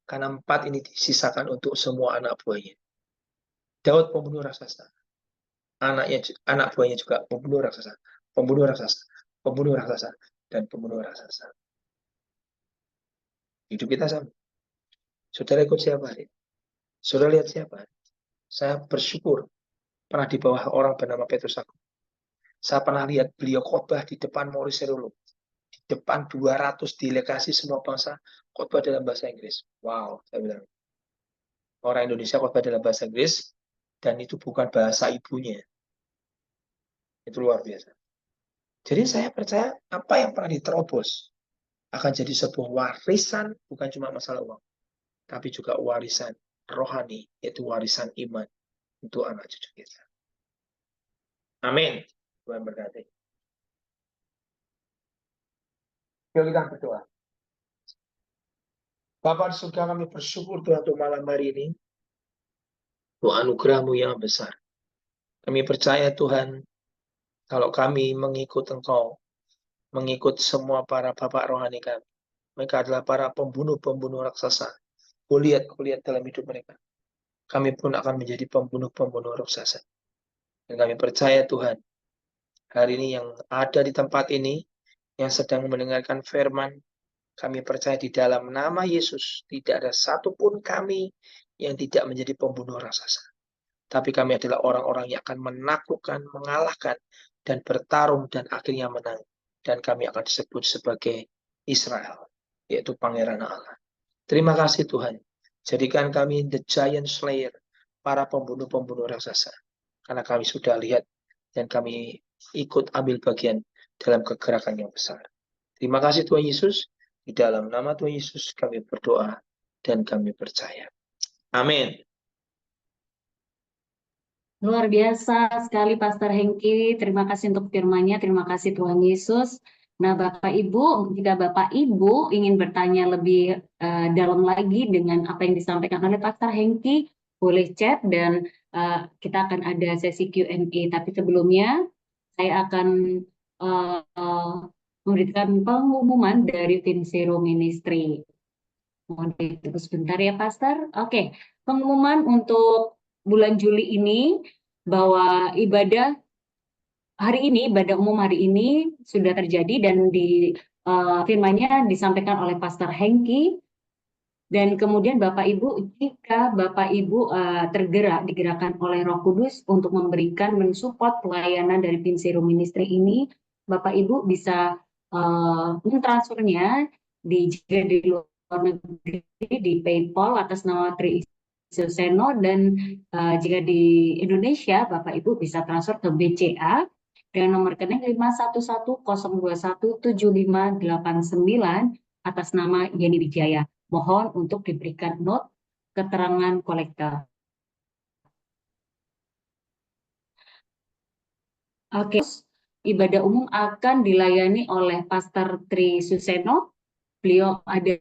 Karena 4 ini disisakan untuk semua anak buahnya. Daud pembunuh raksasa. Anak buahnya juga pembunuh raksasa. Pembunuh raksasa. Pembunuh raksasa. Dan pembunuh raksasa. Hidup kita sama. Saudara ikut siapa? Saudara lihat siapa? Saya bersyukur pernah di bawah orang bernama Petrus Agung. Saya pernah lihat beliau khotbah di depan Maurice Serulu. Di depan 200 delegasi semua bangsa, khotbah dalam bahasa Inggris. Wow, saya bilang. Orang Indonesia khotbah dalam bahasa Inggris, dan itu bukan bahasa ibunya. Itu luar biasa. Jadi saya percaya apa yang pernah diterobos akan jadi sebuah warisan, bukan cuma masalah uang, tapi juga warisan rohani, yaitu warisan iman untuk anak cucu kita. Amin. Tuhan berkati. Yuk kita berdoa. Bapa di surga, kami bersyukur Tuhan untuk malam hari ini. Tuhan anugerah-Mu yang besar. Kami percaya Tuhan, kalau kami mengikut Engkau, mengikut semua para bapak rohani kami, mereka adalah para pembunuh-pembunuh raksasa. Goliat dalam hidup mereka. Kami pun akan menjadi pembunuh-pembunuh raksasa. Dan kami percaya Tuhan, hari ini yang ada di tempat ini, yang sedang mendengarkan firman, kami percaya di dalam nama Yesus, tidak ada satupun kami yang tidak menjadi pembunuh raksasa. Tapi kami adalah orang-orang yang akan menaklukkan, mengalahkan, dan bertarung, dan akhirnya menang. dan kami akan disebut sebagai Israel, yaitu Pangeran Allah. Terima kasih Tuhan. Jadikan kami the giant slayer, para pembunuh-pembunuh raksasa. Karena kami sudah lihat dan kami ikut ambil bagian dalam kegerakan yang besar. Terima kasih Tuhan Yesus. Di dalam nama Tuhan Yesus kami berdoa dan kami percaya. Amin. Luar biasa sekali Pastor Hengki. Terima kasih untuk firman-Nya. Terima kasih Tuhan Yesus. Nah, Bapak Ibu, jika Bapak Ibu ingin bertanya lebih dalam lagi dengan apa yang disampaikan oleh Pastor Hengki, boleh chat dan kita akan ada sesi Q&A. Tapi sebelumnya, saya akan memberikan pengumuman dari Vinsero Ministry. Mohon ditunggu sebentar ya, Pastor. Oke, pengumuman untuk bulan Juli ini bahwa ibadah umum hari ini sudah terjadi dan di firman-Nya disampaikan oleh Pastor Hengki. Dan kemudian Bapak Ibu, jika Bapak Ibu digerakkan oleh Roh Kudus untuk mensupport pelayanan dari Vinsero Ministry ini, Bapak Ibu bisa mentransfernya jika di luar negeri di PayPal atas nama Tri Suseno, dan jika di Indonesia Bapak Ibu bisa transfer ke BCA dengan nomor rekening 51102175899 atas nama Yeni Wijaya. Mohon untuk diberikan note keterangan kolektor. Oke, ibadah umum akan dilayani oleh Pastor Tri Suseno. Beliau ada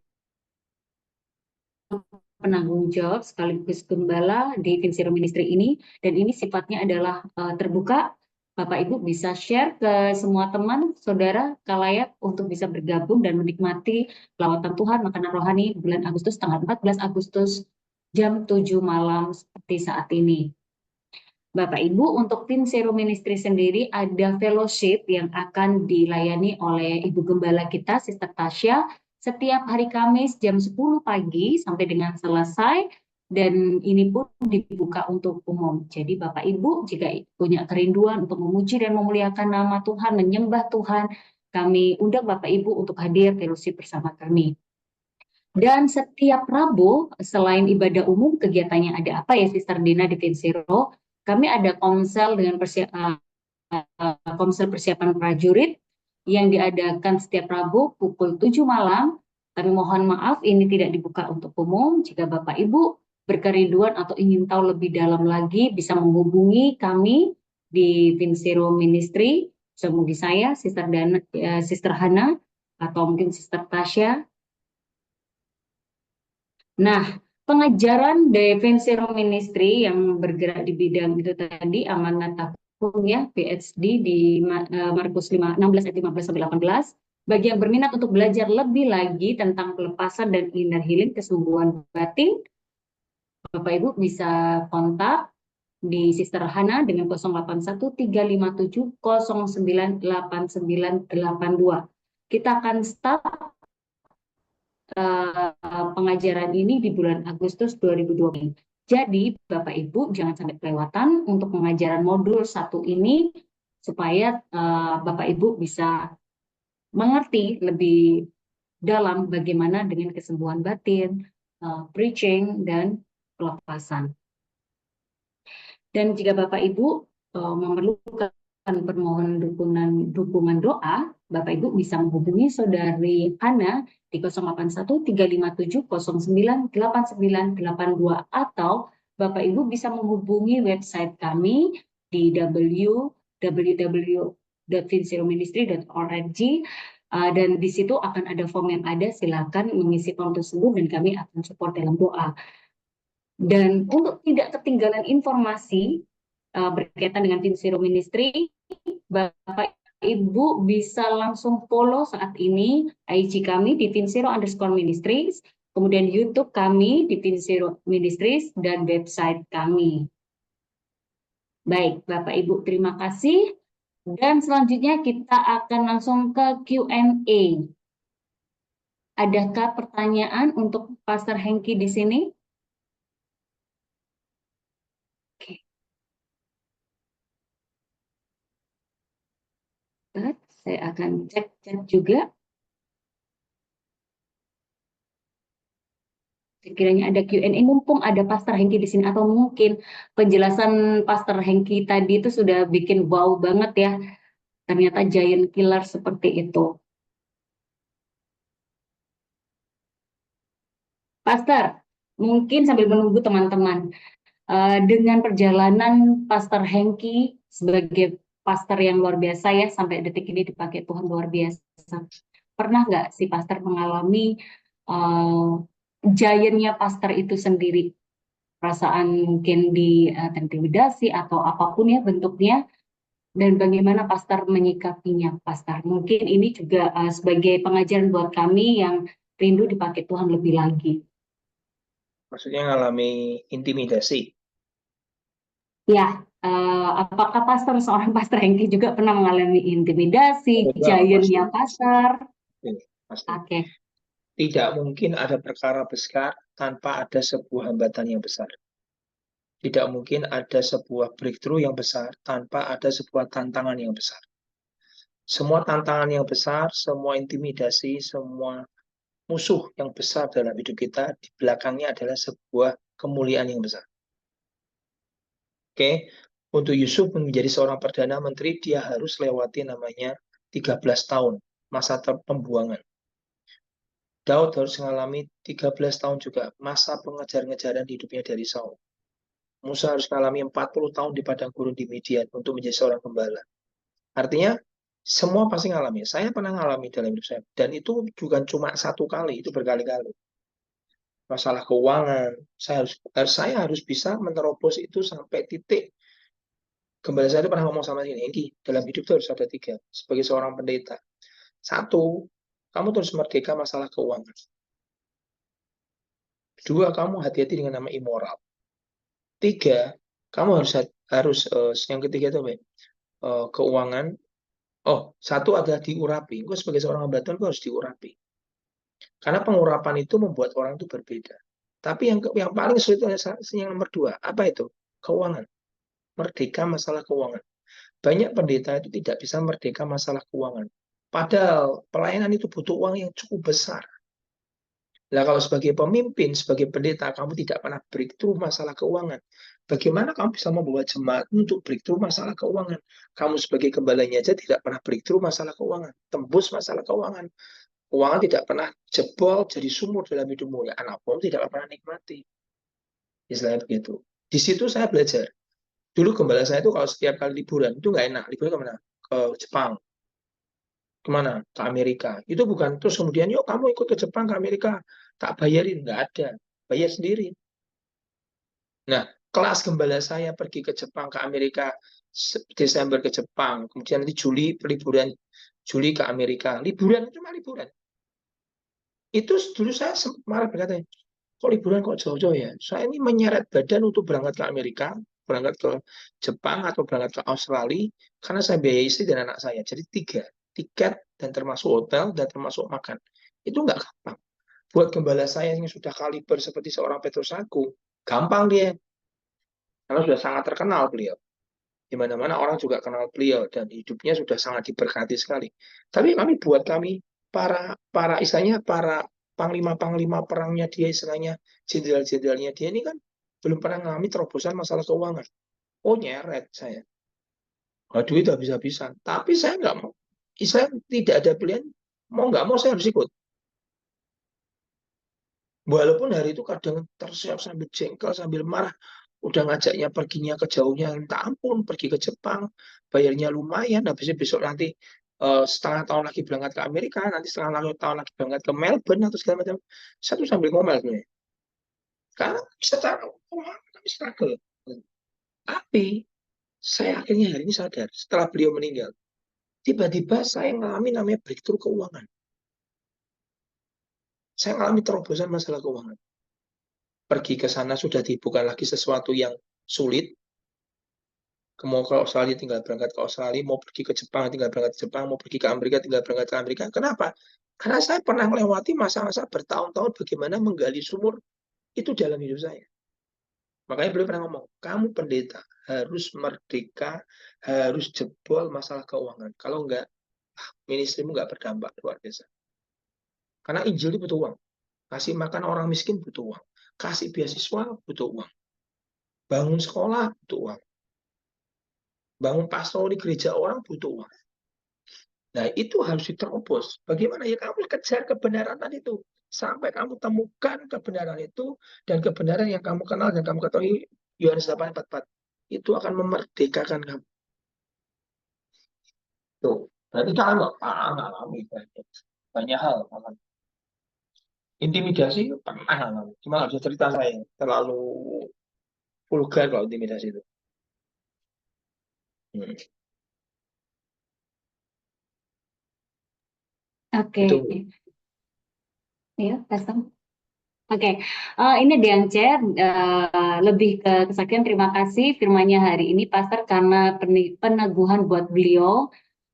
penanggung jawab sekaligus gembala di Vinsero Ministry ini, dan ini sifatnya adalah terbuka. Bapak Ibu bisa share ke semua teman, saudara, kalayak untuk bisa bergabung dan menikmati lawatan Tuhan, makanan rohani bulan Agustus, tanggal 14 Agustus, jam 7 malam seperti saat ini. Bapak Ibu, untuk Vinsero Ministry sendiri ada fellowship yang akan dilayani oleh Ibu Gembala kita, Sister Tasya, setiap hari Kamis jam 10 pagi sampai dengan selesai, dan ini pun dibuka untuk umum. Jadi Bapak Ibu jika punya kerinduan untuk memuji dan memuliakan nama Tuhan, menyembah Tuhan, kami undang Bapak Ibu untuk hadir fellowship bersama kami. Dan setiap Rabu, selain ibadah umum, kegiatannya ada apa ya Sister Dina di Vinsero? Kami ada komsel dengan komsel persiapan prajurit yang diadakan setiap Rabu pukul 7 malam. Kami mohon maaf ini tidak dibuka untuk umum. Jika Bapak Ibu berkerinduan atau ingin tahu lebih dalam lagi, bisa menghubungi kami di Vinsero Ministry. Bisa menghubungi saya, Sister Hana, atau mungkin Sister Tasya. Nah, pengajaran dari Vinsero Ministry yang bergerak di bidang itu tadi, amanat takun ya, PhD di Markus 16 ayat 15 sampai 18. Bagi yang berminat untuk belajar lebih lagi tentang pelepasan dan inner healing, kesembuhan batin, Bapak Ibu bisa kontak di Sister Hana dengan 081357098982. Kita akan start pengajaran ini di bulan Agustus 2020. Jadi Bapak Ibu jangan sampai kelewatan untuk pengajaran modul 1 ini supaya Bapak Ibu bisa mengerti lebih dalam bagaimana dengan kesembuhan batin, preaching, dan pelepasan. Dan jika Bapak Ibu memerlukan permohonan dukungan doa, Bapak Ibu bisa menghubungi Saudari Hana di 081357098982, atau Bapak Ibu bisa menghubungi website kami di www.vinseroministry.org, dan di situ akan ada form yang ada, silakan mengisi form tersebut dan kami akan support dalam doa. Dan untuk tidak ketinggalan informasi berkaitan dengan Vinsero Ministry, Bapak Ibu bisa langsung follow saat ini IG kami di Vinsero_Ministries, kemudian YouTube kami di Vinsero Ministries, dan website kami. Baik, Bapak Ibu, terima kasih. Dan selanjutnya kita akan langsung ke Q&A. Adakah pertanyaan untuk Pastor Hengki di sini? Oke. Saya akan cek chat juga. Sekiranya ada Q&A, mumpung ada Pastor Hengki di sini, atau mungkin penjelasan Pastor Hengki tadi itu sudah bikin wow banget ya. Ternyata giant killer seperti itu. Pastor, mungkin sambil menunggu teman-teman, dengan perjalanan Pastor Hengki sebagai pastor yang luar biasa ya, sampai detik ini dipakai Tuhan luar biasa. Pernah nggak si pastor mengalami giantnya pastor itu sendiri? Perasaan mungkin terintimidasi atau apapun ya bentuknya, dan bagaimana pastor menyikapinya, pastor? Mungkin ini juga sebagai pengajaran buat kami yang rindu dipakai Tuhan lebih lagi. Maksudnya ngalami intimidasi. Ya, apakah pastor, seorang pastor Hengki juga pernah mengalami intimidasi, giantnya Pasti. pastor? Pasti. Oke. Tidak mungkin ada perkara besar tanpa ada sebuah hambatan yang besar. Tidak mungkin ada sebuah breakthrough yang besar tanpa ada sebuah tantangan yang besar. Semua tantangan yang besar, semua intimidasi, semua musuh yang besar dalam hidup kita, di belakangnya adalah sebuah kemuliaan yang besar. Oke, untuk Yusuf menjadi seorang Perdana Menteri, dia harus lewati namanya 13 tahun, masa pembuangan. Daud harus mengalami 13 tahun juga, masa pengejar-ngejaran hidupnya dari Saul. Musa harus mengalami 40 tahun di padang gurun di Midian untuk menjadi seorang gembala. Artinya, semua pasti ngalami. Saya pernah ngalami dalam hidup saya. Dan itu bukan cuma satu kali, itu berkali-kali. Masalah keuangan, saya harus bisa menerobos itu sampai titik. Gembala saya itu pernah ngomong sama ini, Engki, dalam hidup itu harus ada 3. Sebagai seorang pendeta. 1, kamu terus merdeka masalah keuangan. 2, kamu hati-hati dengan nama immoral. 3, kamu harus yang ketiga itu apa ya? Keuangan. Oh, 1 adalah diurapi. Gue sebagai seorang hamba Tuhan, gue harus diurapi. Karena pengurapan itu membuat orang itu berbeda. Tapi yang paling sulit adalah yang nomor 2. Apa itu? Keuangan. Merdeka masalah keuangan. Banyak pendeta itu tidak bisa merdeka masalah keuangan. Padahal pelayanan itu butuh uang yang cukup besar. Nah, kalau sebagai pemimpin, sebagai pendeta, kamu tidak pernah breakthrough masalah keuangan. Bagaimana kamu bisa membawa jemaat untuk breakthrough masalah keuangan? Kamu sebagai gembalanya aja tidak pernah breakthrough masalah keuangan. Tembus masalah keuangan. Keuangan tidak pernah jebol jadi sumur dalam hidupmu. Ya, anak pun tidak pernah nikmati. Istilahnya begitu. Di situ saya belajar. Dulu gembala saya itu kalau setiap kali liburan, itu nggak enak. Liburan kemana? Ke Jepang. Kemana? Ke Amerika. Itu bukan terus kemudian, yuk kamu ikut ke Jepang, ke Amerika. Tak bayarin. Nggak ada. Bayar sendiri. Nah, kelas gembala saya pergi ke Jepang, ke Amerika, Desember ke Jepang, kemudian nanti Juli liburan, Juli ke Amerika. Liburan, cuma liburan. Itu dulu saya marah berkata, kok liburan kok jauh-jauh ya? Saya ini menyeret badan untuk berangkat ke Amerika, berangkat ke Jepang, atau berangkat ke Australia, karena saya biayai istri dan anak saya. Jadi 3, tiket dan termasuk hotel dan termasuk makan. Itu nggak gampang. Buat gembala saya yang sudah kaliber seperti seorang Petrus Agung, gampang dia. Karena sudah sangat terkenal beliau. Di mana-mana orang juga kenal beliau dan hidupnya sudah sangat diberkati sekali. Tapi kami para istilahnya para panglima-panglima perangnya dia, istilahnya jenderal-jenderalnya dia ini kan belum pernah mengalami terobosan masalah keuangan. Oh, nyeret saya. Aduh, itu habis-habisan. Tapi saya nggak mau. Saya tidak ada pilihan. Mau nggak mau saya harus ikut. Walaupun hari itu kadang tersiap sambil jengkel, sambil marah. Udah ngajaknya perginya ke jauhnya, minta ampun, pergi ke Jepang, bayarnya lumayan, habisnya besok nanti setengah tahun lagi berangkat ke Amerika, nanti setengah tahun lagi berangkat ke Melbourne, atau segala macam. Saya tuh sambil ngomel sebenarnya. Karena secara kami struggle. Tapi saya akhirnya hari ini sadar, setelah beliau meninggal, tiba-tiba saya mengalami namanya breakthrough keuangan. Saya mengalami terobosan masalah keuangan. Pergi ke sana sudah bukan lagi sesuatu yang sulit. Mau ke Australia tinggal berangkat ke Australia, mau pergi ke Jepang tinggal berangkat ke Jepang, mau pergi ke Amerika tinggal berangkat ke Amerika. Kenapa? Karena saya pernah melewati masa-masa bertahun-tahun bagaimana menggali sumur itu dalam hidup saya. Makanya beliau pernah ngomong, kamu pendeta harus merdeka, harus jebol masalah keuangan. Kalau enggak, ministrimu nggak berdampak luar biasa. Karena Injil itu butuh uang. Kasih makan orang miskin butuh uang. Kasih beasiswa butuh uang. Bangun sekolah butuh uang. Bangun pastor di gereja orang butuh uang. Nah, itu harus diterobos. Bagaimana ya kamu kejar kebenaran tadi itu sampai kamu temukan kebenaran itu dan kebenaran yang kamu kenal dan kamu ketahui Yohanes 8:44 itu akan memerdekakan kamu. Tuh, berarti kan alami banyak hal. Intimidasi pernah alami. Cuma nggak bisa cerita saya terlalu vulgar kalau intimidasi itu. Hmm. Oke, Itu ya, Pastor. Oke, ini Diance, lebih ke kesaksian. Terima kasih firmannya hari ini, Pastor, karena peneguhan buat beliau,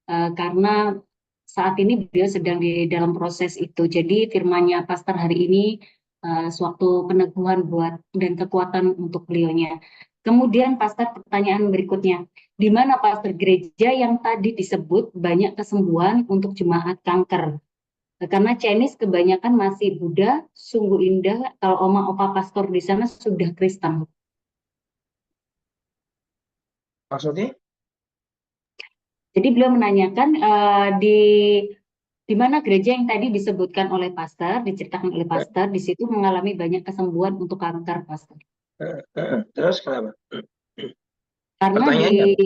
karena saat ini beliau sedang di dalam proses itu. Jadi firmannya Pastor hari ini suatu peneguhan buat dan kekuatan untuk beliaunya. Kemudian Pastor, pertanyaan berikutnya, di mana Pastor gereja yang tadi disebut banyak kesembuhan untuk jemaat kanker? Karena Chinese kebanyakan masih Buddha, sungguh indah kalau oma opa pastor di sana sudah Kristen. maksudnya Jadi beliau menanyakan di mana gereja yang tadi disebutkan oleh pastor, diceritakan oleh pastor, di situ mengalami banyak kesembuhan untuk kanker, pastor. terus kenapa? Karena Pertanyaannya apa?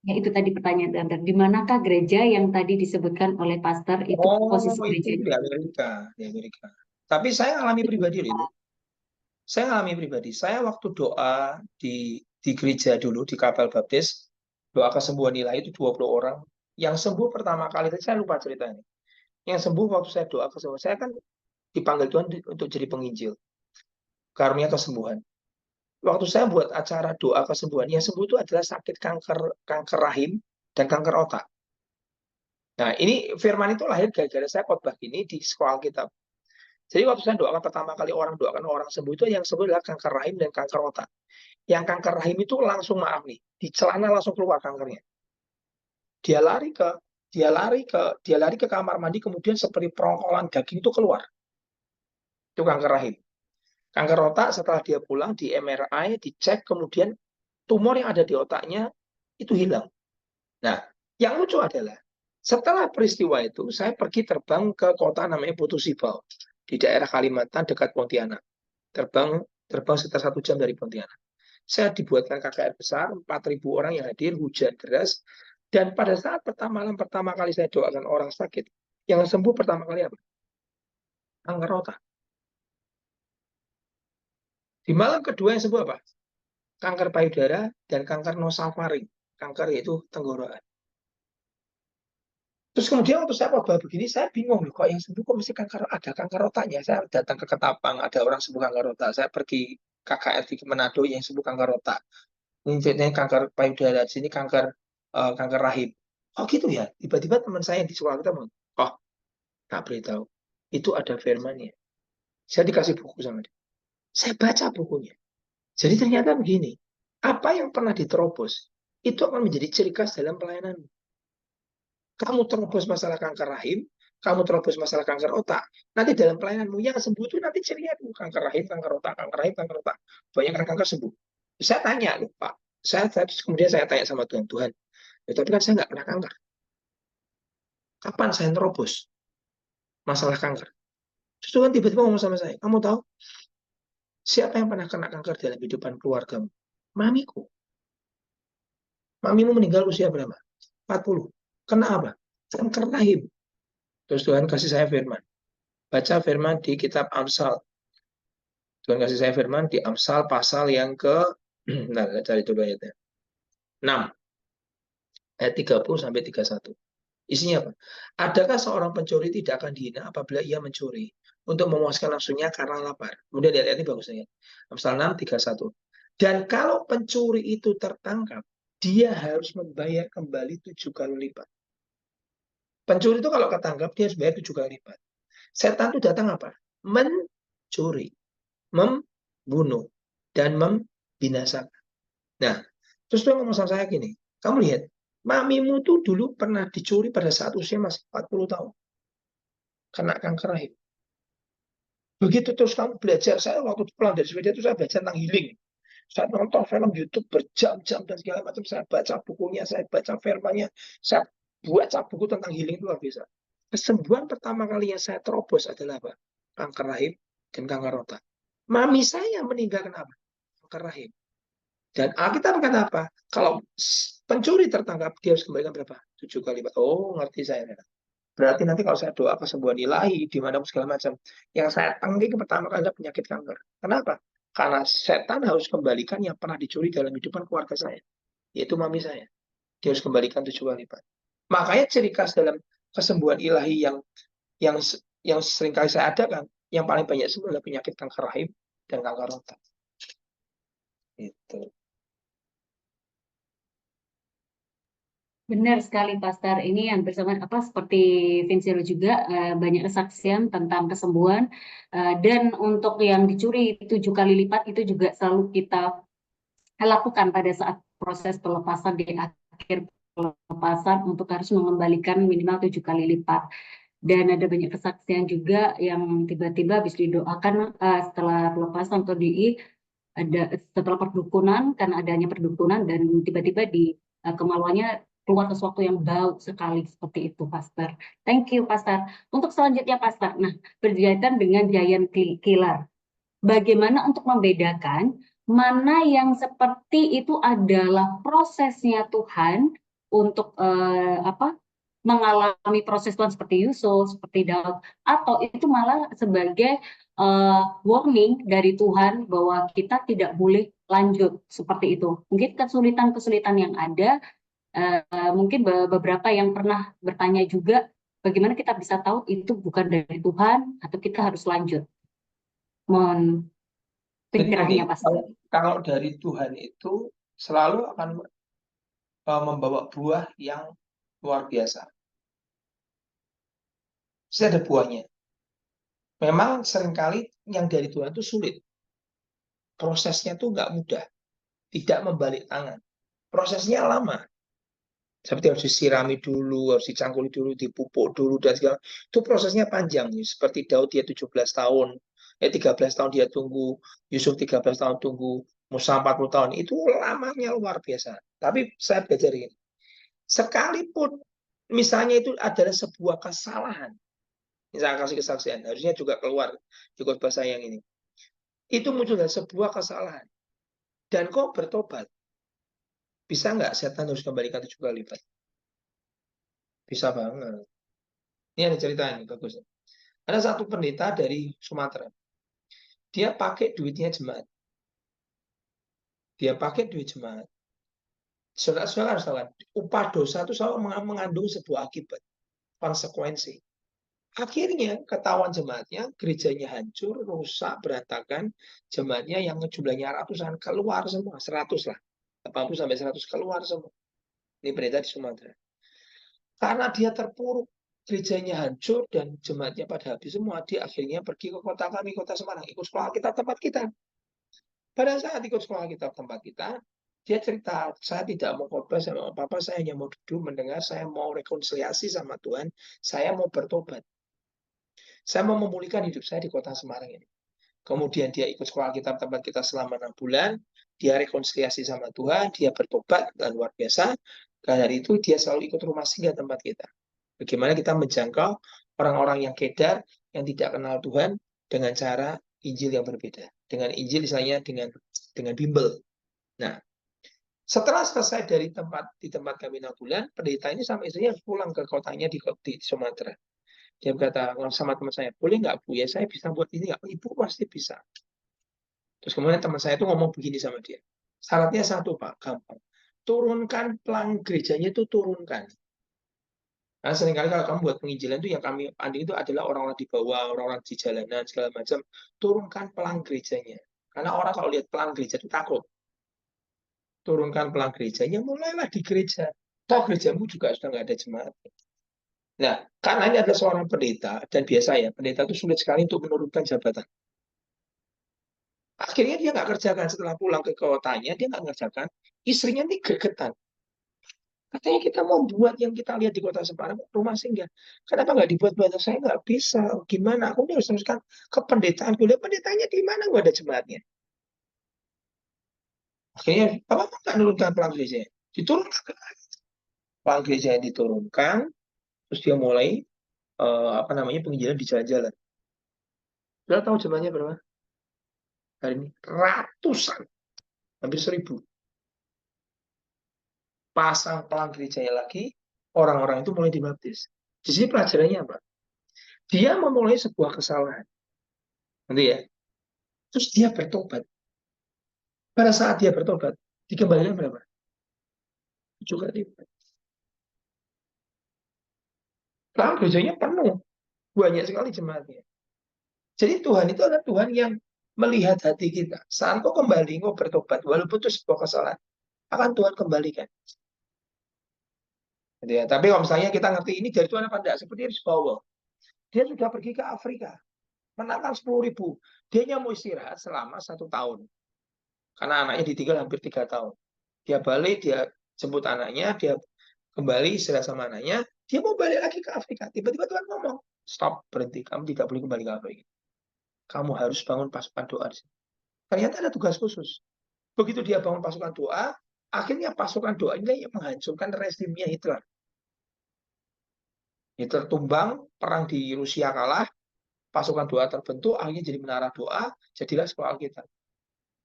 ya itu tadi pertanyaan Tante, di manakah gereja yang tadi disebutkan oleh pastor itu posisi Oh, itu gerejanya? di Amerika, di Amerika. Tapi saya alami pribadi loh itu. Saya alami pribadi. Saya waktu doa di gereja dulu di Kapel Baptis, doa kesembuhan ilahi itu 20 orang. Yang sembuh pertama kali, saya lupa ceritanya. Yang sembuh waktu saya doa kesembuhan, saya kan dipanggil Tuhan untuk jadi penginjil, karunia kesembuhan. Waktu saya buat acara doa kesembuhan, yang sembuh itu adalah sakit kanker kanker rahim dan kanker otak. Nah, ini firman itu lahir gara-gara saya khotbah ini di sekolah kita. Jadi waktu saya doakan pertama kali doakan orang sembuh itu yang sembuh adalah kanker rahim dan kanker otak. Yang kanker rahim itu langsung maaf nih, di celana langsung keluar kankernya. Dia lari ke dia lari ke kamar mandi kemudian seperti perongkolan daging itu keluar. Itu kanker rahim. Kanker otak setelah dia pulang di MRI, dicek kemudian tumor yang ada di otaknya itu hilang. Nah, yang lucu adalah setelah peristiwa itu saya pergi terbang ke kota namanya Putu Sibau di daerah Kalimantan dekat Pontianak. Terbang terbang sekitar 1 jam dari Pontianak. Saya dibuatkan KKR besar, 4.000 orang yang hadir, hujan deras. Dan pada saat malam pertama kali saya doakan orang sakit, yang sembuh pertama kali apa? Kanker otak. Di malam kedua yang sembuh apa? Kanker payudara dan kanker nosofaring. Kanker yaitu tenggorokan. Terus kemudian waktu saya khotbah begini, saya bingung loh, kok yang sembuh kok mesti ada kanker otaknya. Saya datang ke Ketapang, ada orang sembuh kanker otak. Saya pergi KKR di Manado yang sembuh kanker otak. Ini kanker payudara, di sini kanker rahim. Oh gitu ya. Tiba-tiba teman saya yang di sekolah kita bilang, oh tak beritahu. Itu ada firmannya. Saya dikasih buku sama dia. Saya baca bukunya. Jadi ternyata begini, apa yang pernah diterobos itu akan menjadi ciri khas dalam pelayanan. Kamu terobos masalah kanker rahim, kamu terobos masalah kanker otak. Nanti dalam pelayananmu yang sembuh itu nanti cirinya itu kanker rahim, kanker otak, kanker rahim, kanker otak. Banyak kanker sembuh. Saya tanya, loh, Pak. Kemudian saya tanya sama Tuhan, Tuhan, ya, tapi kan saya nggak pernah kanker. Kapan saya terobos masalah kanker? Terus Tuhan tiba-tiba ngomong sama saya, kamu tahu siapa yang pernah kena kanker dalam kehidupan keluargamu? Mamiku. Mamimu meninggal usia berapa? 40. Kena apa? Kanker rahim. Terus Tuhan kasih saya firman. Baca firman di kitab Amsal. Tuhan kasih saya firman di Amsal pasal yang ke nah, cari dulu ayatnya. 6 ayat 30 sampai 31. Isinya apa? Adakah seorang pencuri tidak akan dihina apabila ia mencuri untuk memuaskan nafsunya karena lapar? Kemudian lihat ini bagusnya. Amsal 6 31. Dan kalau pencuri itu tertangkap, dia harus membayar kembali 7 kali lipat. Pencuri itu kalau ketangkap dia harus bayar 7 kali lipat. Setan itu datang apa? Mencuri, membunuh, dan membinasakan. Nah, terus dia ngomong sama saya gini, kamu lihat, Mamimu tuh dulu pernah dicuri pada saat usia masih 40 tahun. Kena kanker rahim. Begitu terus kamu belajar, saya waktu pulang dari Swedia itu saya belajar tentang healing. Saya nonton film YouTube berjam-jam dan segala macam. Saya baca bukunya, saya baca firmannya, saya baca buku tentang healing itu luar biasa. Kesembuhan pertama kali yang saya terobos adalah apa? Kanker rahim dan kanker otak. Mami saya meninggal kenapa? Kanker rahim. Dan Alkitab berkata apa? Kalau pencuri tertangkap, dia harus kembalikan berapa? 7 kali lipat. Oh, ngerti saya. Berarti nanti kalau saya doa kesembuhan ilahi, di mana segala macam, yang saya tanggung pertama kali adalah penyakit kanker. Kenapa? Karena setan harus kembalikan yang pernah dicuri dalam kehidupan keluarga saya, yaitu mami saya. Dia harus kembalikan 7 kali lipat. Makanya ciri khas dalam kesembuhan ilahi yang yang seringkali saya adakan, yang paling banyak sembuh adalah penyakit kanker rahim dan kanker otak. Itu. Benar sekali, Pastor. Ini yang bersama apa seperti Vincero juga banyak kesaksian tentang kesembuhan dan untuk yang dicuri 7 kali lipat itu juga selalu kita lakukan pada saat proses pelepasan di akhir pelepasan untuk harus mengembalikan minimal 7 kali lipat. Dan ada banyak kesaksian juga yang tiba-tiba habis didoakan setelah pelepasan atau ada setelah perdukunan karena adanya perdukunan dan tiba-tiba di kemaluannya keluar sesuatu yang bau sekali seperti itu, Pastor. Thank you, Pastor. Untuk selanjutnya, Pastor. Nah, berkaitan dengan giant killer. Bagaimana untuk membedakan mana yang seperti itu adalah prosesnya Tuhan untuk mengalami proses Tuhan seperti Yusuf, seperti Daud, atau itu malah sebagai warning dari Tuhan bahwa kita tidak boleh lanjut seperti itu. Mungkin kesulitan-kesulitan yang ada, mungkin beberapa yang pernah bertanya juga, bagaimana kita bisa tahu itu bukan dari Tuhan atau kita harus lanjut. Mohon pikirannya, Pastor. Kalau dari Tuhan itu selalu akan membawa buah yang luar biasa. Pasti ada buahnya. Memang seringkali yang dari Tuhan itu sulit. Prosesnya tuh nggak mudah. Tidak membalik tangan. Prosesnya lama. Seperti harus disirami dulu, harus dicangkuli dulu, dipupuk dulu, dan segala. Itu prosesnya panjang. Seperti Daud dia 17 tahun. 13 tahun dia tunggu. Yusuf 13 tahun tunggu. Musa 40 tahun. Itu lamanya luar biasa. Tapi saya belajar ini. Sekalipun misalnya itu adalah sebuah kesalahan. Misalnya kasih kesaksian. Harusnya juga keluar di khotbah saya yang ini. Itu muncul dari sebuah kesalahan. Dan kok bertobat. Bisa nggak setan harus kembalikan 7 kali lipat? Bisa banget. Ini ada cerita ini, bagus. Ada satu pendeta dari Sumatera. Dia pakai duitnya jemaat. Dia pakai duit jemaat. Saudara-saudara harus tahu, upah dosa itu selalu mengandung sebuah akibat, konsekuensi. Akhirnya ketahuan jemaatnya, gerejanya hancur, rusak, berantakan. Jemaatnya yang jumlahnya ratusan keluar semua, 100 lah. 80 sampai 100 keluar semua. Ini pendeta di Sumatera. Karena dia terpuruk, gerejanya hancur dan jemaatnya pada habis semua, dia akhirnya pergi ke kota kami, kota Semarang, ikut sekolah kita tempat kita. Pada saat ikut sekolah kita tempat kita, dia cerita, saya tidak mau khotbah sama apa-apa, saya hanya mau duduk mendengar, saya mau rekonsiliasi sama Tuhan, saya mau bertobat. Saya mau memulihkan hidup saya di kota Semarang ini. Kemudian dia ikut sekolah kita tempat kita selama 6 bulan, dia rekonsiliasi sama Tuhan, dia bertobat, dan luar biasa. Karena dari itu dia selalu ikut rumah singgah tempat kita. Bagaimana kita menjangkau orang-orang yang kedar, yang tidak kenal Tuhan, dengan cara Injil yang berbeda. Dengan Injil misalnya dengan bimbel. Nah, setelah selesai dari di tempat kami 6 bulan, pendeta ini sama istrinya pulang ke kotanya di Sumatera. Dia berkata sama teman saya, boleh nggak Bu, ya saya bisa buat ini nggak? Ibu pasti bisa. Terus kemudian teman saya itu ngomong begini sama dia. Syaratnya satu Pak, gampang. Turunkan pelang gerejanya itu turunkan. Nah, seringkali kalau kamu buat penginjilan itu yang kami anding itu adalah orang-orang di bawah, orang-orang di jalanan, segala macam. Turunkan pelang gerejanya. Karena orang kalau lihat pelang gereja itu takut. Turunkan pelang gerejanya, mulailah di gereja. Toh gerejamu juga sudah nggak ada jemaat. Nah, karena ini adalah seorang pendeta, dan biasa ya, pendeta itu sulit sekali untuk menurunkan jabatan. Akhirnya dia nggak kerjakan setelah pulang ke kotanya, dia nggak ngerjakan. Istrinya ini gregetan. Katanya kita mau buat yang kita lihat di Kota Semarang, rumah singgah. Kenapa nggak dibuat-buat? Saya nggak bisa. Gimana? Aku harus teruskan ke pendetaan. Gue lihat pendetanya di mana? Gue ada jemaatnya. Akhirnya, apa nggak nurunkan pelang gereja? Diturunkan. Pelang gereja yang diturunkan, terus dia mulai apa namanya penginjilan di jalan-jalan. Sudah tahu jemaahnya berapa? Hari ini ratusan, hampir 1.000. Pasang pelang gerejanya lagi, orang-orang itu mulai dibaptis. Di sini pelajarannya apa? Dia memulai sebuah kesalahan, nanti ya. Terus dia bertobat. Pada saat dia bertobat, dikembalikan berapa? 7 kali. Pelang gerejanya penuh, banyak sekali jemaatnya. Jadi Tuhan itu adalah Tuhan yang melihat hati kita. Saat kau kembali, kau bertobat, walaupun itu sebuah kesalahan, akan Tuhan kembalikan. Gitu ya. Tapi kalau misalnya kita ngerti ini dari Tuhan apa enggak, seperti Paul, dia sudah pergi ke Afrika, menangkan 10.000. Dia mau istirahat selama 1 tahun. Karena anaknya ditinggal hampir 3 tahun. Dia balik, dia jemput anaknya, dia kembali istirahat sama anaknya, dia mau balik lagi ke Afrika. Tiba-tiba Tuhan ngomong, stop, berhenti, kamu tidak boleh kembali ke Afrika. Kamu harus bangun pasukan doa. Ternyata ada tugas khusus. Begitu dia bangun pasukan doa, akhirnya pasukan doa ini yang menghancurkan rezimnya Hitler. Hitler tumbang, perang di Rusia kalah, pasukan doa terbentuk, akhirnya jadi menara doa, jadilah sekolah Alkitab.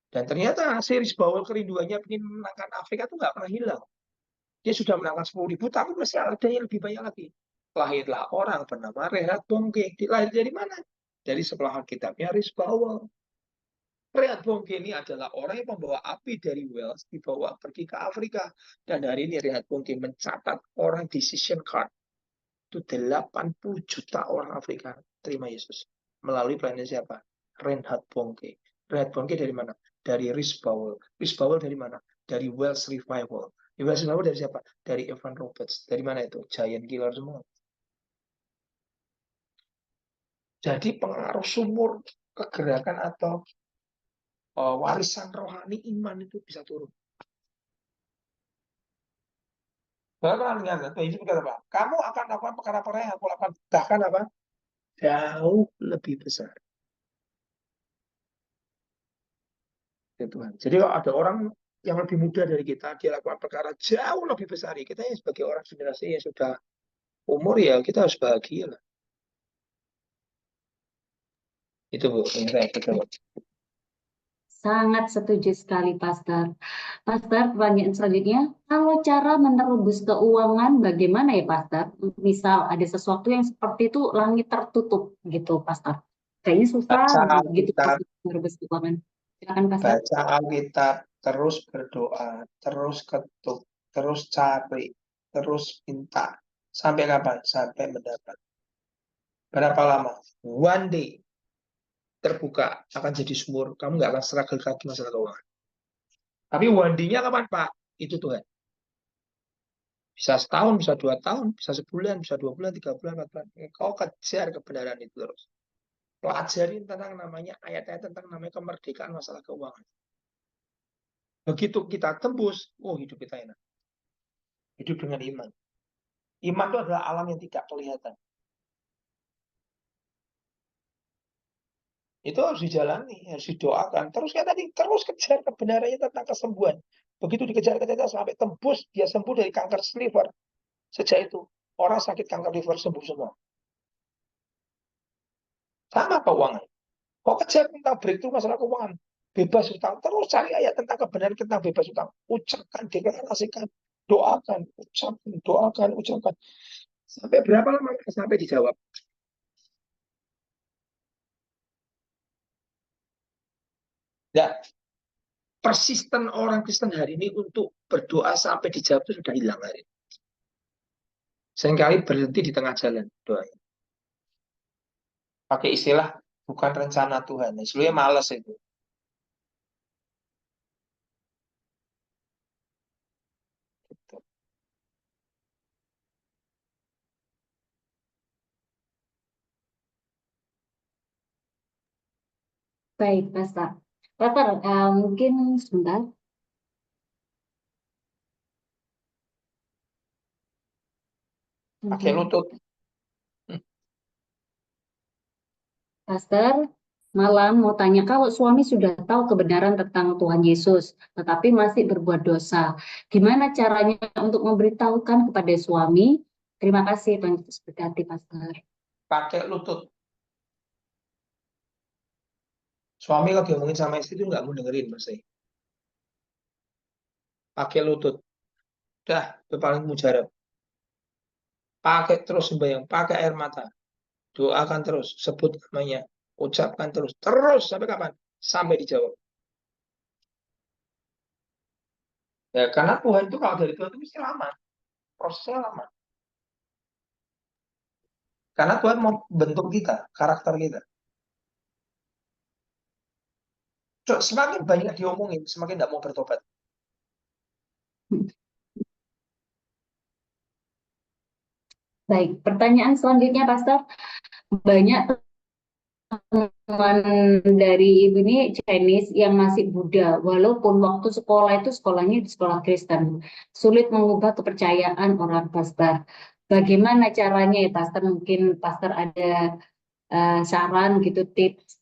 Dan ternyata series bawel kerinduannya ingin menangkan Afrika itu nggak pernah hilang. Dia sudah menangkan 10.000, tapi masih ada yang lebih banyak lagi. Lahirlah orang bernama Rehat Bongke. Lahir dari mana? Dari sekolah Alkitabnya Risbawel. Rehat Bongke ini adalah orang yang membawa api dari Wales, dibawa pergi ke Afrika. Dan hari ini Rehat Bongke mencatat orang decision card. Itu 80 juta orang Afrika terima Yesus. Melalui pelayanan siapa? Reinhard Bonnke. Reinhard Bonnke dari mana? Dari Risbawel. Risbawel dari mana? Dari Welsh Revival. Di Welsh Revival dari siapa? Dari Evan Roberts. Dari mana itu? Giant killer semua. Jadi pengaruh sumur kegerakan atau warisan rohani iman itu bisa turun. Bahkan itu apa? Kamu akan lakukan perkara-perkara yang aku lakukan. Bahkan apa? Jauh lebih besar. Ya Tuhan. Jadi kalau ada orang yang lebih muda dari kita, dia lakukan perkara jauh lebih besar. Kita yang sebagai orang generasi yang sudah umur ya kita harus bahagia lah. Itu Bu, yang saya katakan. Sangat setuju sekali, Pastor. Pastor, pertanyaan selanjutnya, kalau cara menerobos keuangan bagaimana ya, Pastor? Misal ada sesuatu yang seperti itu langit tertutup gitu, Pastor. Kayaknya susah Baca gitu, Alkitab, Pastor, menerobos keuangan. Silakan, Pastor. baca Alkitab, terus berdoa, terus ketuk, terus cari, terus minta. Sampai kapan? Sampai mendapat. Berapa lama? One day terbuka akan jadi sumur. Kamu nggak akan struggle lagi masalah keuangan. Tapi one day-nya kapan Pak? Itu Tuhan. Bisa setahun, bisa 2 tahun, bisa sebulan, bisa 2 bulan, 3 bulan, 4 bulan. Kau kejar kebenaran itu terus. Pelajari tentang namanya ayat-ayat tentang namanya kemerdekaan masalah keuangan. Begitu kita tembus, oh hidup kita enak. Hidup dengan iman. Iman itu adalah alam yang tidak kelihatan. Itu harus dijalani, harus didoakan. Terus kayak tadi, terus kejar kebenarannya tentang kesembuhan. Begitu dikejar-kejar sampai tembus, dia sembuh dari kanker liver. Sejak itu, orang sakit kanker liver sembuh semua. Sama keuangan. Kau kejar tentang breakthrough masalah keuangan. Bebas utang. Terus cari ayat tentang kebenaran tentang bebas utang. Ucapkan, deklarasikan, doakan, ucapkan, doakan, ucapkan. Sampai berapa lama? Sampai dijawab. Nah, persisten orang Kristen hari ini untuk berdoa sampai dijawab itu sudah hilang hari ini. Seringkali berhenti di tengah jalan doanya. Pakai istilah bukan rencana Tuhan. Sebenarnya males itu. Gitu. Baik, Pastor. Pastor, mungkin sebentar. pakai lutut. Pastor, malam mau tanya, kalau suami sudah tahu kebenaran tentang Tuhan Yesus, tetapi masih berbuat dosa, gimana caranya untuk memberitahukan kepada suami? Terima kasih, Tuhan Yesus berkati, Pastor. Pakai lutut. Suami kalau diomongin sama istri itu nggak mau dengerin pasti. Pakai lutut. Dah, itu paling mujarab. Pakai terus sembahyang, pakai air mata. Doakan terus, sebut namanya, ucapkan terus sampai kapan? Sampai dijawab. Ya, karena Tuhan itu kalau dari Tuhan itu mesti lama, prosesnya lama. Karena Tuhan mau bentuk kita, karakter kita. Semakin banyak diomongin, semakin tidak mau bertobat. Baik, pertanyaan selanjutnya, Pastor. Banyak teman dari ibu ini Chinese yang masih Buddha, walaupun waktu sekolah itu sekolahnya di sekolah Kristen, sulit mengubah kepercayaan orang, Pastor. Bagaimana caranya ya, Pastor? Mungkin Pastor ada saran gitu, tips.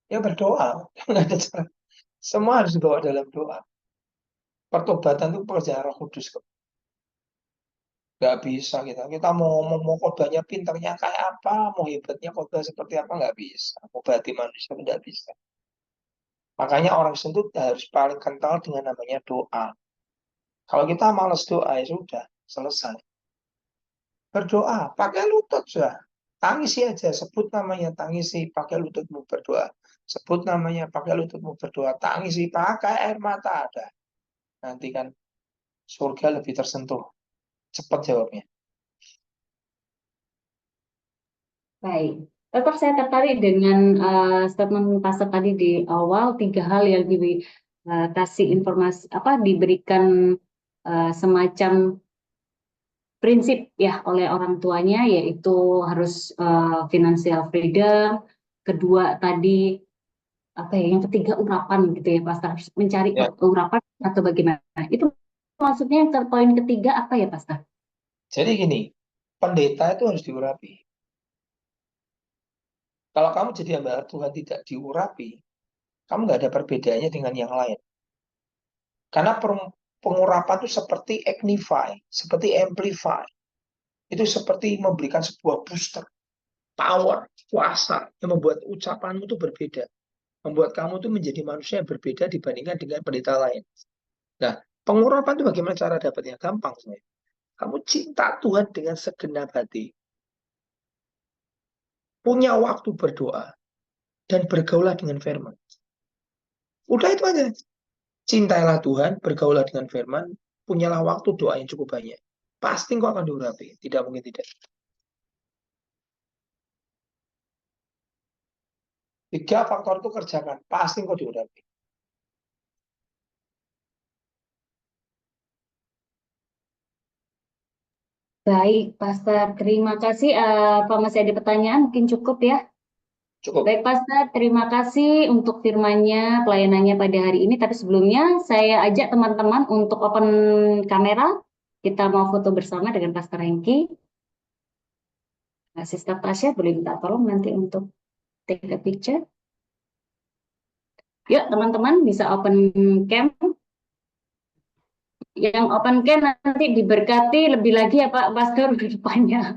Ya berdoa, nggak ada cara. Semua harus dibawa dalam doa. Pertobatan itu pekerjaan Roh Kudus kok. Nggak bisa kita mau ngomong mau khotbahnya pinternya kayak apa, mau hebatnya khotbah seperti apa, nggak bisa. Obati manusia nggak bisa. Makanya orang itu harus paling kental dengan namanya doa. Kalau kita malas doa ya sudah selesai. Berdoa pakai lutut sudah. Tangisi aja, sebut namanya, tangisi, pakai lututmu berdoa. Sebut namanya, pakai lututmu berdoa. Tangisi, pakai air mata ada. Nanti kan surga lebih tersentuh. Cepat jawabnya. Baik, tetap saya tertarik dengan statement Pastor tadi di awal, 3 hal yang dikasih informasi, diberikan semacam prinsip ya oleh orang tuanya, yaitu harus financial freedom. Kedua tadi yang ketiga urapan gitu ya, Pastor, harus mencari Ya, urapan atau bagaimana? Itu maksudnya yang poin ketiga apa ya, Pastor? jadi gini, pendeta itu harus diurapi. Kalau kamu jadi hamba Tuhan tidak diurapi, kamu nggak ada perbedaannya dengan yang lain. Karena pengurapan itu seperti magnify, seperti amplify. Itu seperti memberikan sebuah booster, power, kuasa yang membuat ucapanmu itu berbeda. Membuat kamu itu menjadi manusia yang berbeda dibandingkan dengan pendeta lain. Nah, pengurapan itu bagaimana cara dapatnya? Gampang sebenarnya. Kamu cinta Tuhan dengan segenap hati. Punya waktu berdoa. Dan bergaulah dengan firman. Udah itu aja. Cintailah Tuhan, bergaulah dengan firman, punyalah waktu doa yang cukup banyak. Pasti kau akan diurapi. Tidak mungkin tidak. 3 faktor itu kerjakan. Pasti kau diurapi. Baik, Pastor. Terima kasih. Pak, masih ada pertanyaan? Mungkin cukup ya. Cukup. Baik, Pastor. Terima kasih untuk firman-Nya, pelayanannya pada hari ini. Tapi sebelumnya, saya ajak teman-teman untuk open kamera. Kita mau foto bersama dengan Pastor Hengki. Sister Tasya, boleh minta tolong nanti untuk take a picture. Yuk, teman-teman bisa open cam. Yang open cam nanti diberkati lebih lagi ya Pak Pastor ke depannya.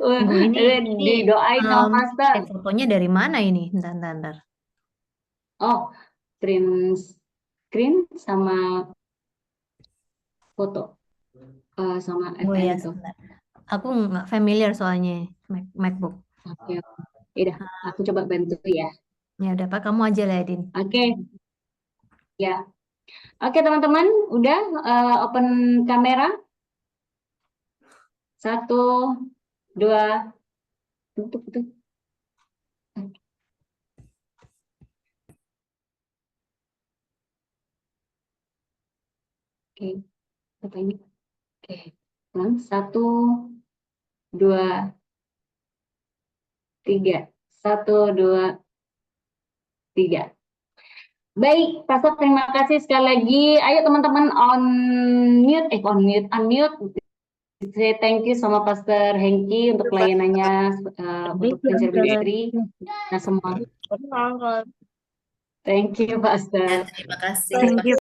Tunggu, ini Didoain sama Pastor. fotonya dari mana ini? Bentar. Oh, screen sama foto sama Oh ya, itu. sebentar. Aku nggak familiar soalnya MacBook. Oke, udah aku coba bantu ya. Ya udah Pak, kamu aja lah, Din. Oke, ya. Oke teman-teman, udah open kamera. 1, 2, tutup. Oke, apa ini? Oke, 1, 2, 3. 1, 2, 3. Baik, Pastor, terima kasih sekali lagi. Ayo teman-teman unmute. say thank you sama Pastor Hengki untuk pelayanannya untuk Vincere Ministry. Nah, semua Uncle. thank you, Ya, Pastor. terima kasih. Thank you.